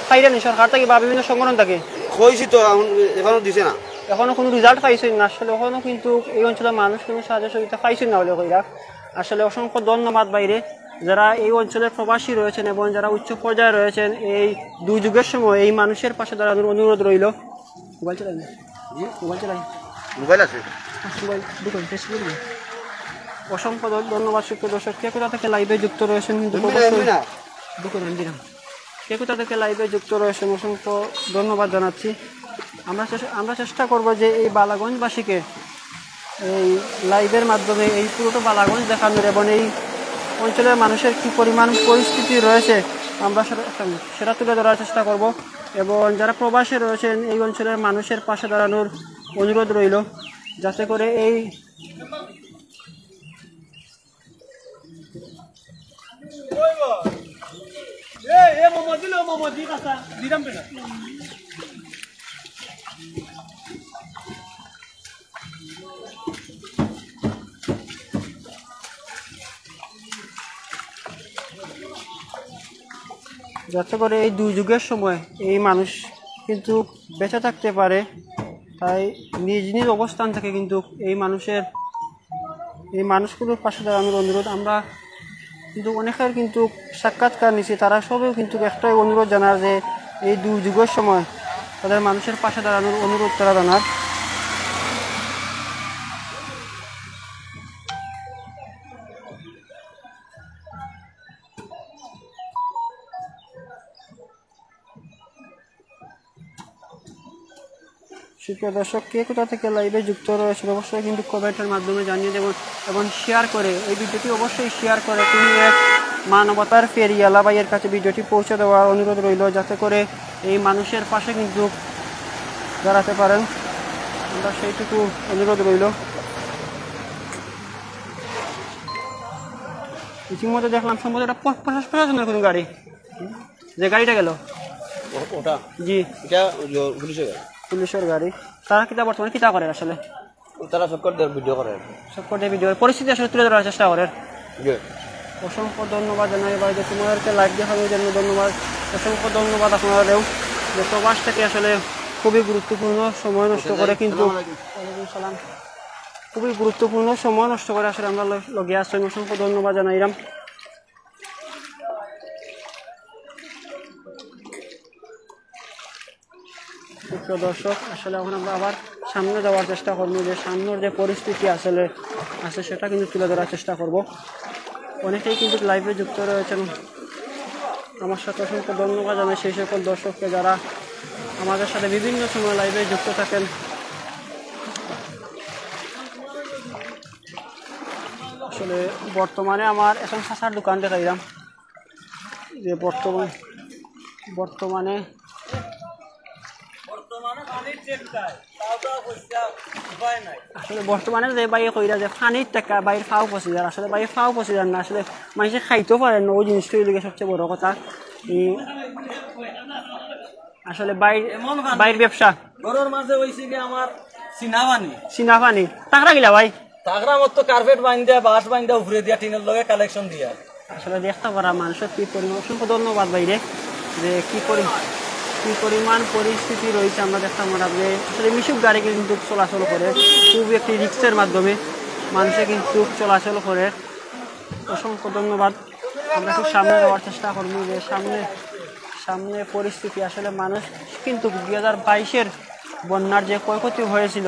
পাইলেনি সরকার থেকে বা বিভিন্ন সংগঠন থেকে হয়েছি তো এখন এখনো দিছে না এখনো কোনো রেজাল্ট পাইছেন না আসলে এখনো কিন্তু এই অঞ্চলের মানুষ কোনো সাহায্য সহযোগিতা পাইছেন না বলে কইরা আসলে অসংখ্য ধন্যবাদ বাইরে যারা এই অঞ্চলের প্রবাসী রয়েছেন এবং যারা উচ্চ পর্যায়ে রয়েছেন এই দুর্যোগের সময় এই মানুষের পাশে দাঁড়ানোর অনুরোধ রইল মোবাইল চালাই মোবাইল আছে অসংখ্য ধন্যবাদ সুপ্রিয় দর্শক কে কোথা থেকে লাইভে যুক্ত রয়েছেন কিন্তু কে কোথা থেকে লাইভে যুক্ত রয়েছেন অসংখ্য ধন্যবাদ জানাচ্ছি আমরা চেষ্টা করব যে এই বালাগঞ্জবাসীকে এই লাইভের মাধ্যমে এই পুরোটা বালাগঞ্জ দেখানোর এবং এই অঞ্চলের মানুষের কী পরিমাণ পরিস্থিতি রয়েছে আমরা সেটা তুলে ধরার চেষ্টা করব এবং যারা প্রবাসে রয়েছেন এই অঞ্চলের মানুষের পাশে দাঁড়ানোর অনুরোধ রইল যাতে করে এই যাতে করে এই দুর্যোগের সময় এই মানুষ কিন্তু বেঁচে থাকতে পারে তাই নিজ নিজ অবস্থান থেকে কিন্তু এই মানুষগুলোর পাশে দাঁড়ানোর অনুরোধ আমরা কিন্তু অনেকের কিন্তু সাক্ষাৎকার নিচ্ছি তারা সবেও কিন্তু একটাই অনুরোধ জানার যে এই দুর্যোগের সময় তাদের মানুষের পাশে দাঁড়ানোর অনুরোধ তারা জানার সুপ্রিয় দর্শক কে কোথা থেকে লাইভে যুক্ত রয়েছে অবশ্যই কিন্তু কমেন্টের মাধ্যমে জানিয়ে দেবেন এবং শেয়ার করে এই ভিডিওটি অবশ্যই শেয়ার করে তিনি এক মানবতার ফেরিয়ালা ভাইয়ের কাছে ভিডিওটি পৌঁছে দেওয়ার অনুরোধ রইল যাতে করে এই মানুষের পাশে কিন্তু দাঁড়াতে পারেন আমরা সেইটুকু অনুরোধ রইল ইতিমধ্যে দেখলাম সম্ভবত এটা 50 জনের কোনো গাড়ি যে গাড়িটা গেল ওটা জি এটা পুলিশের গাড়ি তারা কিতা বর্তমানে কিতা করে আসলে তারা সবকট ভিডিও করে পরিস্থিতি আসলে তুলে ধরার চেষ্টা করে অসংখ্য ধন্যবাদ জানাই ভাই যে তোমাদেরকে লাইভ দেখানোর জন্য ধন্যবাদ অসংখ্য ধন্যবাদ আপনারাও যে প্রবাস থেকে আসলে খুবই গুরুত্বপূর্ণ সময় নষ্ট করে কিন্তু খুবই গুরুত্বপূর্ণ সময় নষ্ট করে আসলে আমরা লগে আসছেন অসংখ্য ধন্যবাদ জানাইলাম প্রিয় দর্শক আসলে এখন আমরা আবার সামনে যাওয়ার চেষ্টা করবো যে সামনের যে পরিস্থিতি আসলে আছে সেটা কিন্তু তুলে ধরার চেষ্টা করব অনেকেই কিন্তু লাইভে যুক্ত রয়েছেন আমার সাথে অসংখ্য ধন্যবাদ জানাই সেই সকল দর্শককে যারা আমাদের সাথে বিভিন্ন সময় লাইভে যুক্ত থাকেন আসলে বর্তমানে আমার এখন শাসার দোকান দেখাইলাম যে বর্তমানে আসলে বর্তমানে যে বাইরে কইরা যে পানির টাকা বাইরে ফাও পচি যার আসলে বাইরে ফাও পচি যার না আসলে মানুষে খাইতেও পারে না ওই জিনিসটাই লিগে সবচেয়ে বড় কথা আসলে বাইরের ব্যবসা ঘরের মাঝে হইছে কি আমার চিনা পানি টাকরা গিলা ভাই টাকরা মত কার্পেট বান্ধা বাঁশ বান্ধা উপরে দিয়া টিনের লগে কালেকশন দিয়া আসলে দেখতে পারা মানুষের কি পরিমাণ অসংখ্য ধন্যবাদ বাইরে যে কি পরিমাণ পরিস্থিতি রয়েছে আমরা দেখতাম যে আসলে মিশুক গাড়ি কিন্তু চলাচল করে খুব একটি রিক্সের মাধ্যমে মানুষে কিন্তু চলাচল করে অসংখ্য ধন্যবাদ আমরা খুব সামনে যাওয়ার চেষ্টা করবো যে সামনে পরিস্থিতি আসলে মানুষ কিন্তু 2022-এর বন্যার যে ক্ষয়ক্ষতি হয়েছিল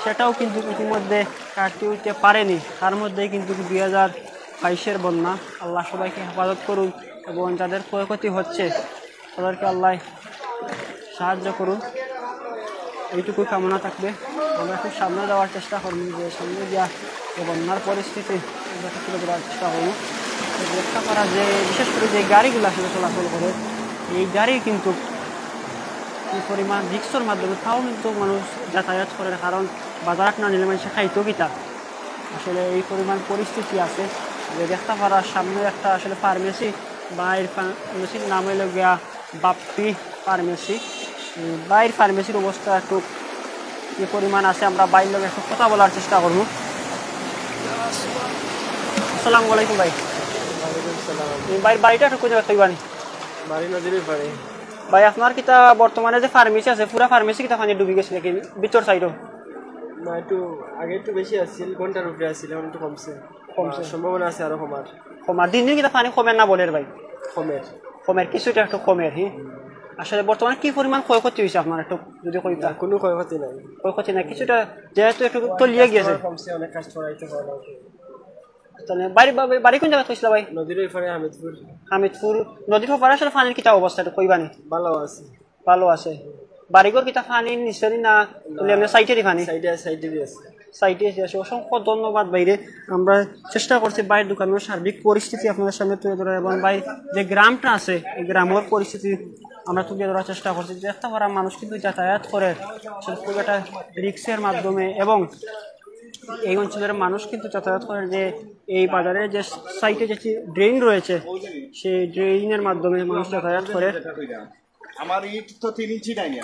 সেটাও কিন্তু ইতিমধ্যে কাটিয়ে উঠতে পারেনি তার মধ্যেই কিন্তু 2022-এর বন্যা আল্লাহ সবাইকে হেফাজত করুন এবং যাদের ক্ষয়ক্ষতি হচ্ছে তাদেরকে আল্লাহ সাহায্য করুন এইটুকু কামনা থাকবে আমরা খুব সামনে যাওয়ার চেষ্টা করবো যে সামনে গিয়া বন্যার পরিস্থিতি আমরা তুলে ধরার চেষ্টা করবো চেষ্টা করা যে বিশেষ করে যে গাড়িগুলো আসলে চলাচল করে এই গাড়ি কিন্তু এই পরিমাণ রিক্সর মাধ্যমে তাও কিন্তু মানুষ যাতায়াত করে, কারণ বাজার না নিলে মানুষ খাইতো কিতা। আসলে এই পরিমাণ পরিস্থিতি আছে যে দেখতে পারার সামনে একটা আসলে ফার্মেসি বা এর ফার্মেসির নাম হইল গিয়া বাপ্পি ফার্মেসি। বাইরের ফার্মেসির অবস্থা একটু কি পরিমাণ আছে আমরা বাইরের লোক একটু কথা বলার চেষ্টা করবো। আসসালামু আলাইকুম ভাই। বাইরের বাড়িটা একটু কোথায় থাকবানি? বাড়ি নদীর পারে। ভাই আপনার কিতা বর্তমানে যে ফার্মেসি আছে পুরা ফার্মেসি কিতা পানি ডুবি গেছে নাকি ভিতর সাইডও? না, একটু আগে একটু বেশি আসছিল, ঘন্টার উপরে আসছিল, এখন একটু কমছে। সম্ভাবনা আছে আরো কমার। দিন দিন কিতা পানি কমের না বলের ভাই? কমের কিছুটা একটু কমের। আসলে বর্তমানে কি পরিমাণ ক্ষয়ক্ষতি হয়েছে আপনার একটু যদি কইতা? কোনো ক্ষয়ক্ষতি নাই। ক্ষয়ক্ষতি নাই, কিছুটা যেহেতু একটু তলিয়ে গিয়েছে। কমছে, অনেক কাজ করাইতে পারলো। তাহলে বাড়ি কোন জায়গা কইছিল ভাই? নদীর ওইপারে হামিদপুর। নদীর ওপারে আসলে পানির কিতা অবস্থা একটু কইবানি? ভালো আছে। বাড়িঘর কিতা পানি নিশ্চয়ই না সাইটেরই পানি? সাইটে আছে। অসংখ্য ধন্যবাদ বাইরে। আমরা চেষ্টা করছি বাইরের দোকানের সার্বিক পরিস্থিতি আপনাদের সামনে তুলে ধরার, এবং বাইরে যে গ্রামটা আছে এই গ্রামের পরিস্থিতি আমরা তুলে ধরার চেষ্টা করছি। দেখতে পারা মানুষ কিন্তু যাতায়াত করে খুব একটা রিক্সের মাধ্যমে, এবং এই অঞ্চলের মানুষ কিন্তু যাতায়াত করে যে এই বাজারে যে সাইটে যে ড্রেন রয়েছে সেই ড্রেনের মাধ্যমে মানুষ যাতায়াত করে। আমার ইট তো 3 ইঞ্চি নাই না,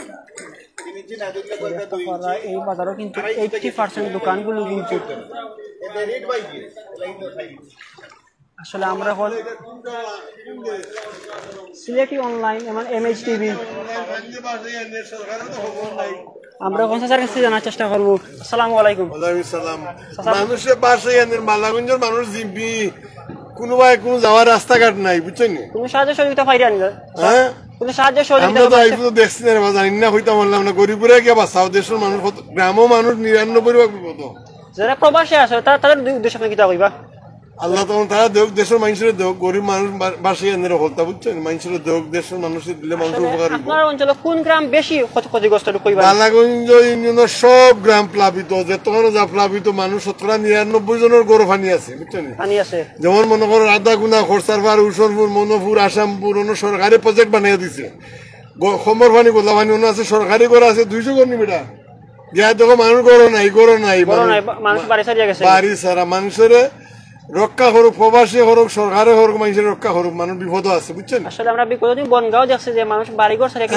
3 ইঞ্চি না দিলে করে 2 ইঞ্চি। এই বাজারও কিন্তু 80% দোকানগুলো কিন্তু আসলে আমরা এখন সিলেটি অনলাইন এবং MH টিভি আমরা এখন স্যার কাছে জানার চেষ্টা করবো। আসসালামু আলাইকুম। ওয়ালাইকুম সালাম। মানুষের পাশে মালাগঞ্জের মানুষ জিবি কোনোবাই কোনো যাওয়ার রাস্তাঘাট নাই, বুঝছেন? কোনো সাহায্য সহযোগিতা পাই জানি না? হ্যাঁ, কোনো সাহায্য সহযোগিতা আমরা তো আইফো দেখছি না, জানি না হইতা বললাম না। গরিবরা কি বাঁচাও, দেশের মানুষ গ্রামও মানুষ 99 বিপদ। যারা প্রবাসী আছে তাদের উদ্দেশ্য আপনি কিতা কইবা? আল্লাহ তখন তারা দেখ, দেশের মানুষের দেখ, গরিব মানুষ বাসে এনে হলতা, বুঝছেন? মানুষের দেখ, দেশের মানুষের দিলে মানুষের উপকার হইব। আপনার অঞ্চলে কোন গ্রাম বেশি ক্ষতিগ্রস্ত কইবা? মালাগঞ্জ ইউনিয়নের সব গ্রাম প্লাবিত, যেতখানে যা প্লাবিত মানুষ 99 জনের গরু পানি আছে, বুঝছেন? পানি আছে। যেমন মনে করো আদাগুনা, খরসারপাড়, উসরপুর, মনোপুর, আসামপুর অন্য সরকারি প্রজেক্ট বানিয়ে দিছে। খমর পানি, গোলা পানি অন্য আছে, সরকারি ঘর আছে 200 ঘর নিবিটা। যা দেখো মানুষ গরো নাই মানুষ বাড়ি সারিয়া গেছে। বাড়ি সারা মানুষের রক্ষা করুক, প্রবাসী করুক, সরকারে করুক, মানুষের রক্ষা করুক, মানুষ বিপদ আছে, বুঝছেন? আসলে আমরা বিপদ বনগাঁও দেখছি যে মানুষ বাড়িঘর সারিয়া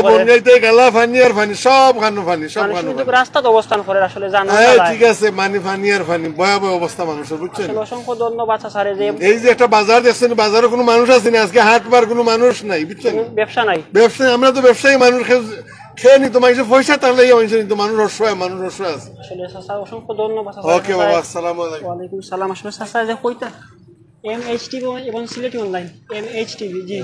বনগাইতে গেলা পানি আর পানি, সব খানো পানি, সব খানো রাস্তাতে অবস্থান করে। আসলে জানা ঠিক আছে, পানি আর পানি, ভয়াবহ অবস্থা মানুষের, বুঝছেন? অসংখ্য ধন্যবাদ স্যার। যে এই যে একটা বাজার দেখছেন, বাজারে কোনো মানুষ আছে না আজকে, হাটবার কোনো মানুষ নাই, বুঝছেন? ব্যবসা নাই। আমরা তো ব্যবসায়ী মানুষ, খেয়ে নিত মানুষের পয়সা থাকলে নিত, মানুষ অসহায় আছে। আসলে অসংখ্য ধন্যবাদ। ওকে বাবা, আসসালামু আলাইকুম। ওয়ালাইকুম সালাম। আসলে চাচা যে কইতা MH টিভি এবং সিলেটি অনলাইন MH টিভি, জি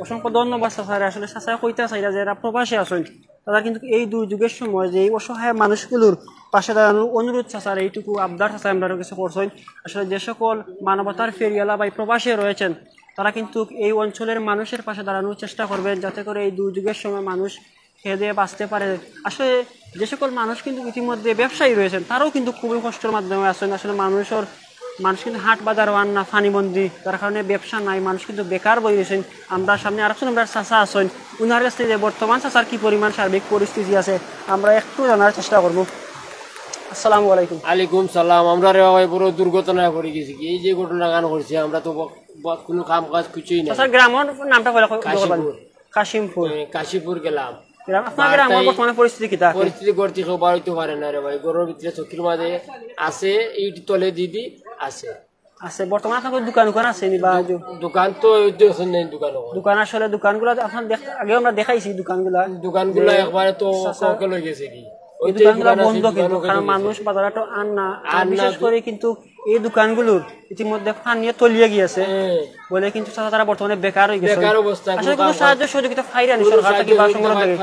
অসংখ্য ধন্যবাদ স্যার। আসলে চাচা কইতা চাইরা যারা প্রবাসী আছেন তারা কিন্তু এই দুর্যোগের সময় যে এই অসহায় মানুষগুলোর পাশে দাঁড়ানোর অনুরোধ চাচার এইটুকু আবদার চাচা আমরা কাছে করছেন। আসলে যে সকল মানবতার ফেরিওয়ালা বা প্রবাসী রয়েছেন তারা কিন্তু এই অঞ্চলের মানুষের পাশে দাঁড়ানোর চেষ্টা করবেন, যাতে করে এই দুর্যোগের সময় মানুষ খেয়ে দিয়ে বাঁচতে পারে। আসলে যে সকল মানুষ কিন্তু ইতিমধ্যে ব্যবসায়ী রয়েছেন তারাও কিন্তু খুবই কষ্টের মাধ্যমে আছেন। আসলে মানুষ কিন্তু হাট বাজার হওয়ান না, ফানিবন্দি, তার কারণে ব্যবসা নাই, মানুষ কিন্তু বেকার বই রয়েছেন। আমরা সামনে আরেকজন আমরা চাচা আছেন, উনার কাছ থেকে বর্তমান চাচার কি পরিমাণ সার্বিক পরিস্থিতি আছে আমরা একটু জানার চেষ্টা করবো। আসসালামু আলাইকুম। আলাইকুম সালাম। আমরা রে ভাই বড় দুর্ঘটনায় পড়ে গেছি। এই যে ঘটনা গান করছি আমরা তো কোনো কাম কাজ কিছুই না। স্যার গ্রামের নামটা বলে? কাশিমপুর। কাশীপুর গেলাম। আপনার গ্রামের বর্তমানে পরিস্থিতি কি? পরিস্থিতি করতে কেউ বাড়িতে পারে না রে ভাই। গরুর ভিতরে চকির মাঝে আছে, ইট তলে দিদি আছে। বর্তমানে আপনার দোকান আছে বা? দোকান তো দোকান আসলে দোকানগুলো আপনার আগে আমরা দেখাইছি, দোকানগুলো একবারে তো লই গেছে কি বন্ধ, কিন্তু কারণ মানুষ বাজারে তো বিশেষ করে কিন্তু এই দোকানগুলোর ইতিমধ্যে পানিয়ে তলিয়ে গিয়েছে বলে কিন্তু তারা বর্তমানে বেকার হয়ে গেছে। আসলে কোনো সাহায্য সহযোগিতা ফাইরানি সরকার থেকে বা সংগ্রহ থেকে?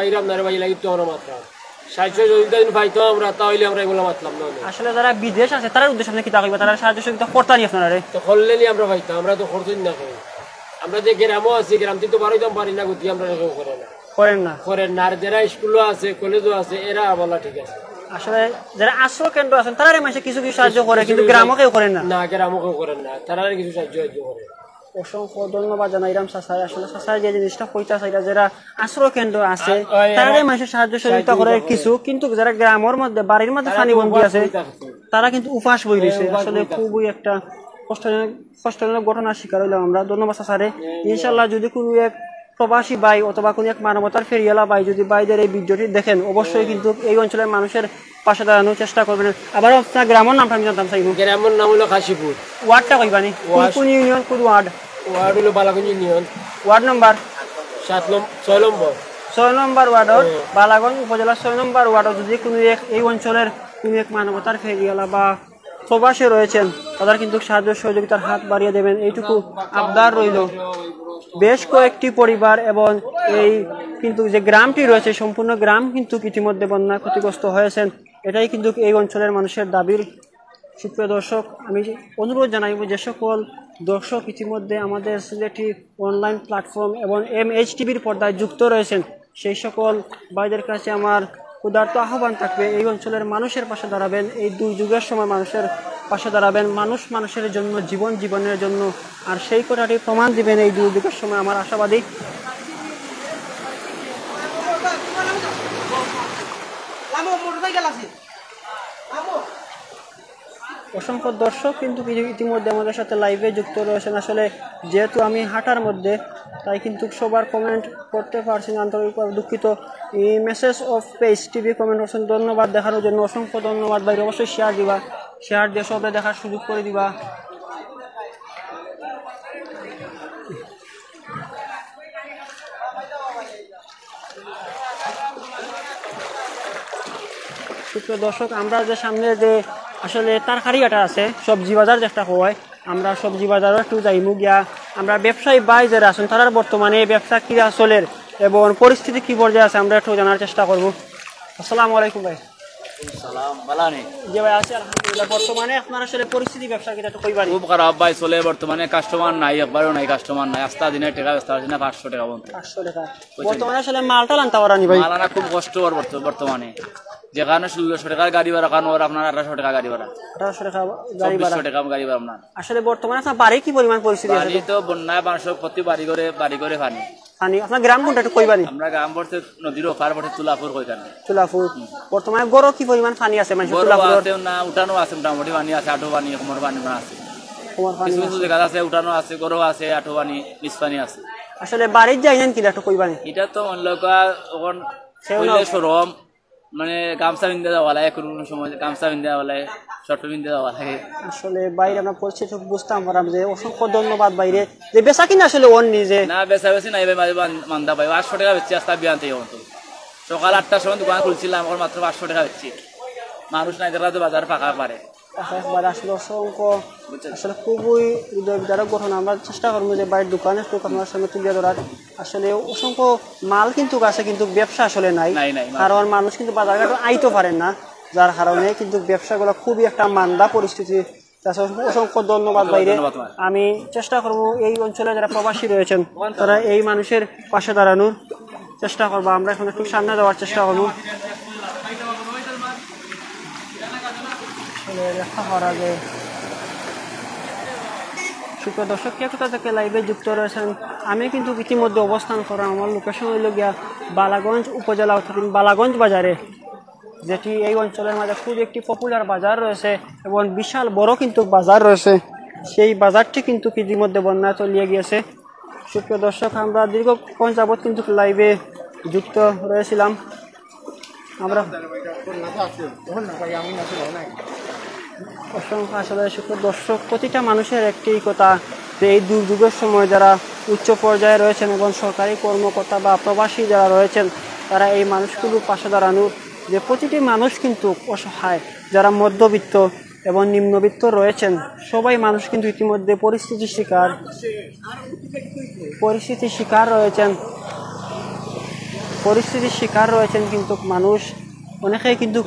আসলে যারা বিদেশ আছে তার উদ্দেশ্যে আপনি কি থাকবে? তারা সাহায্য সহযোগিতা করতানি আপনারা করলে আমরা পাইতাম, আমরা তো করতেই না। আমরা যে গ্রামও আছি, গ্রাম থেকে তো বাড়িতাম পারি না, গতি আমরা করেন না। আর যারা স্কুলও আছে, কলেজও আছে, এরা বলা ঠিক আছে। আসলে যারা আশ্রয় কেন্দ্র আছেন তারা কিছু সাহায্য করে, কিন্তু গ্রামও কেউ করেন না। গ্রামও কেউ করেন না, তারা কিছু সাহায্য করে। অসংখ্য ধন্যবাদ জানাইলাম চাচাই। আসলে চাচাই যে জিনিসটা কইতা চাইরা যারা আশ্রয় কেন্দ্র আছে তারাই মানুষের সাহায্য সহযোগিতা করে কিছু, কিন্তু যারা গ্রামের মধ্যে বাড়ির মধ্যে পানি বন্দী আছে তারা কিন্তু উপাস বই রয়েছে। আসলে খুবই একটা কষ্টজনক ঘটনার শিকার হইলাম আমরা। ধন্যবাদ চাচারে। ইনশাল্লাহ যদি কোনো এক প্রবাসী ভাই অথবা কোনো এক মানবতার ফেরিয়ালা ভাই যদি ভাইদের এই ভিডিওটি দেখেন অবশ্যই কিন্তু এই অঞ্চলের মানুষের পাশে দাঁড়ানোর চেষ্টা করবেন। আবার আপনার গ্রামের নামটা আমি জানতাম চাইব। গ্রামের নাম হলো কাশীপুর। ওয়ার্ডটা কইবানি? কোন ইউনিয়ন, কোন ওয়ার্ড? ওয়ার্ড হলো বালাগঞ্জ ইউনিয়ন। ওয়ার্ড নম্বর 6 নম্বর। 6 নম্বর ওয়ার্ডর বালাগঞ্জ উপজেলার 6 নম্বর ওয়ার্ডর যদি কোনো এক এই অঞ্চলের কোনো এক মানবতার ফেরিয়ালা বা প্রবাসী রয়েছেন তাদের কিন্তু সাহায্য সহযোগিতার হাত বাড়িয়ে দেবেন, এইটুকু আবদার রইল। বেশ কয়েকটি পরিবার এবং এই কিন্তু যে গ্রামটি রয়েছে সম্পূর্ণ গ্রাম কিন্তু ইতিমধ্যে বন্যা ক্ষতিগ্রস্ত হয়েছেন, এটাই কিন্তু এই অঞ্চলের মানুষের দাবির। সুপ্রিয় দর্শক, আমি অনুরোধ জানাইব যে সকল দর্শক ইতিমধ্যে আমাদের সিলেটি অনলাইন প্ল্যাটফর্ম এবং MHTVর পর্দায় যুক্ত রয়েছেন সেই সকল ভাইদের কাছে আমার উদারত আহ্বান থাকবে এই অঞ্চলের মানুষের পাশে দাঁড়াবেন, এই দুর্যোগের সময় মানুষের পাশে দাঁড়াবেন। মানুষ মানুষের জন্য, জীবনের জন্য, আর সেই কথাটি প্রমাণ দিবেন এই দুর্যোগের সময় আমার আশাবাদী। অসংখ্য দর্শক কিন্তু ইতিমধ্যে আমাদের সাথে লাইভে যুক্ত রয়েছেন। আসলে যেহেতু আমি হাঁটার মধ্যে তাই কিন্তু সবার কমেন্ট করতে পারছি না, আন্তরিকভাবে দুঃখিত। এই message of page TV comment করছেন, ধন্যবাদ দেখানোর জন্য, অসংখ্য ধন্যবাদ ভাই। অবশ্যই শেয়ার দিবা, শেয়ার দিয়ে সবাই দেখার সুযোগ করে দিবা। সুপ্রিয় দর্শক, আমরা যে সামনে যে আসলে তরকারিটা আছে সবজি বাজার যেটা হয়, আমরা সবজি বাজারও একটু যাইমু গিয়া আমরা ব্যবসায়ী ভাই যারা আছেন তারা বর্তমানে ব্যবসা কি চলের এবং পরিস্থিতি কি পর্যায়ে আছে আমরা একটু জানার চেষ্টা করব। আসসালামু আলাইকুম ভাই। ভাই আছে আলহামদুলিল্লাহ। বর্তমানে আপনার আসলে পরিস্থিতি ব্যবসা কি একটু কইবানি? খুব খারাপ ভাই চলে, বর্তমানে কাস্টমার নাই, একবারও নাই কাস্টমার নাই। আস্তা দিনে টাকা ব্যস্ত আছে না 500 টাকা বন্ধ। 500 টাকা বর্তমানে আসলে মালটা আনতে পারানি ভাই? মাল আনা খুব কষ্ট বর্তমানে, যেখানে 1600 টাকার গাড়ি ভাড়া কারণ ওর আপনার 1800 টাকা গাড়ি ভাড়া, 1800 টাকা গাড়ি ভাড়া, 2400 টাকা গাড়ি ভাড়া আপনার। আসলে বর্তমানে আপনার বাড়ি কি পরিমাণ পরিস্থিতি আছে? বাড়ি তো বন্যায় মানুষ প্রতি বাড়ি করে পানি। আপনার গ্রাম কোনটা একটু কইবানি? আমরা গ্রাম পড়তে নদীর ওপার পড়তে তুলাপুর কইতাম। তুলাপুর বর্তমানে গড় কি পরিমাণ পানি আছে? মানে তুলাপুর না উঠানো আছে, মোটামুটি পানি আছে, আঠো পানি, কোমর পানি আছে, কিছু কিছু জায়গা আছে উঠানো আছে, গড়ও আছে, আঠো পানি, নিচ পানি আছে। আসলে বাড়ির যাইলেন কি একটু কইবানি? এটা তো মনলকা এখন সরম মানে গামছা বিন্দা যাওয়া লাগে, কোনো সময় গামছা বিন্দা যাওয়া লাগে, শর্ট বিন্দা যাওয়া লাগে। আসলে বাইরে আমরা পরিস্থিতি বুঝতাম পারলাম যে অসংখ্য ধন্যবাদ বাইরে যে বেচা কিনা আসলে ওর নিজে না বেচা বেশি নাই ভাই, মাঝে মান্দা পাই 800 টাকা বেচছি আস্তা বিয়ান থেকে তো সকাল 8টার সময় দোকান খুলছিলাম, এখন মাত্র 500 টাকা বেচছি। মানুষ নাই তারা তো বাজার ফাঁকা পারে। আসলে অসংখ্য আসলে খুবই হৃদয়বিদারক ঘটনা। আমরা চেষ্টা করবো যে বাইরের দোকানে একটু আপনার সামনে তুলে ধরার। আসলে অসংখ্য মাল কিন্তু আছে কিন্তু ব্যবসা আসলে নাই, কারণ মানুষ কিন্তু বাজারঘাট আইতে পারেন না, যার কারণে কিন্তু ব্যবসাগুলো খুবই একটা মান্দা পরিস্থিতি। অসংখ্য ধন্যবাদ বাইরে। আমি চেষ্টা করবো এই অঞ্চলে যারা প্রবাসী রয়েছেন তারা এই মানুষের পাশে দাঁড়ানোর চেষ্টা করবো। আমরা এখন একটু সামনে যাওয়ার চেষ্টা করবো। সুপ্রিয় দর্শক, কে কোথা থেকে লাইভে যুক্ত রয়েছেন? আমি কিন্তু ইতিমধ্যে অবস্থান করা আমার লোকেশন হইল গিয়া বালাগঞ্জ উপজেলা অর্থাৎ বালাগঞ্জ বাজারে, যেটি এই অঞ্চলের মাঝে খুব একটি পপুলার বাজার রয়েছে এবং বিশাল বড় কিন্তু বাজার রয়েছে। সেই বাজারটি কিন্তু ইতিমধ্যে বন্যা তলিয়ে গিয়েছে। সুপ্রিয় দর্শক, আমরা দীর্ঘক্ষণ যাবৎ কিন্তু লাইভে যুক্ত রয়েছিলাম। আমরা অসংখ্য আসলে সুপ্রিয় দর্শক, প্রতিটা মানুষের একটি কথা যে এই দুর্যোগের সময় যারা উচ্চ পর্যায়ে রয়েছেন এবং সরকারি কর্মকর্তা বা প্রবাসী যারা রয়েছেন তারা এই মানুষগুলোর পাশে দাঁড়ানোর, যে প্রতিটি মানুষ কিন্তু অসহায়, যারা মধ্যবিত্ত এবং নিম্নবিত্ত রয়েছেন সবাই মানুষ কিন্তু ইতিমধ্যে পরিস্থিতির শিকার রয়েছেন কিন্তু মানুষ অনেকেই কিন্তু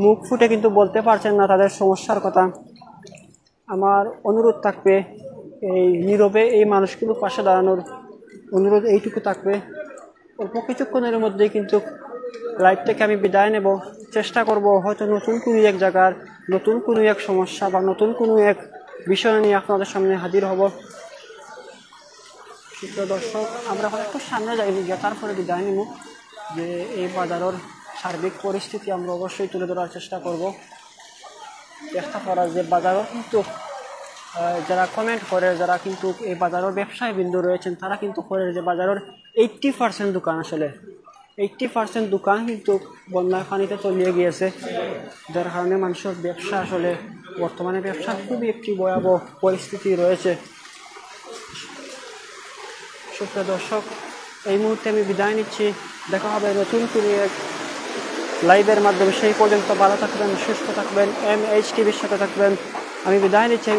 মুখ ফুটে কিন্তু বলতে পারছেন না তাদের সমস্যার কথা। আমার অনুরোধ থাকবে এই নীরবে এই মানুষগুলোর পাশে দাঁড়ানোর অনুরোধ এইটুকু থাকবে। অল্প কিছুক্ষণের মধ্যেই কিন্তু লাইভ থেকে আমি বিদায় নেব। চেষ্টা করব হয়তো নতুন কোনো এক জায়গার নতুন কোনো এক সমস্যা বা নতুন কোনো এক বিষয় নিয়ে আপনাদের সামনে হাজির হব। সুপ্রিয় দর্শক, আমরা এখন একটু সামনে যাইনি গিয়ে তারপরে বিদায় নিব, যে এই বাজারের সার্বিক পরিস্থিতি আমরা অবশ্যই তুলে ধরার চেষ্টা করব। চেষ্টা করা যে বাজারও কিন্তু যারা কমেন্ট করে, যারা কিন্তু এই বাজারের ব্যবসায়ী বিন্দু রয়েছেন, তারা কিন্তু করে যে বাজারের 80% দোকান, আসলে 80% দোকান কিন্তু বন্যার পানিতে তলিয়ে গিয়েছে, যার কারণে মানুষের ব্যবসা আসলে বর্তমানে ব্যবসার খুবই একটি ভয়াবহ পরিস্থিতি রয়েছে। সুপ্রিয় দর্শক, এই মুহূর্তে আমি বিদায় নিচ্ছি। দেখা হবে নতুন করে এক লাইভের মাধ্যমে। সেই পর্যন্ত ভালো থাকবেন, সুস্থ থাকবেন, MH টিভির সাথে থাকবেন। আমি বিদায় নিচ্ছি।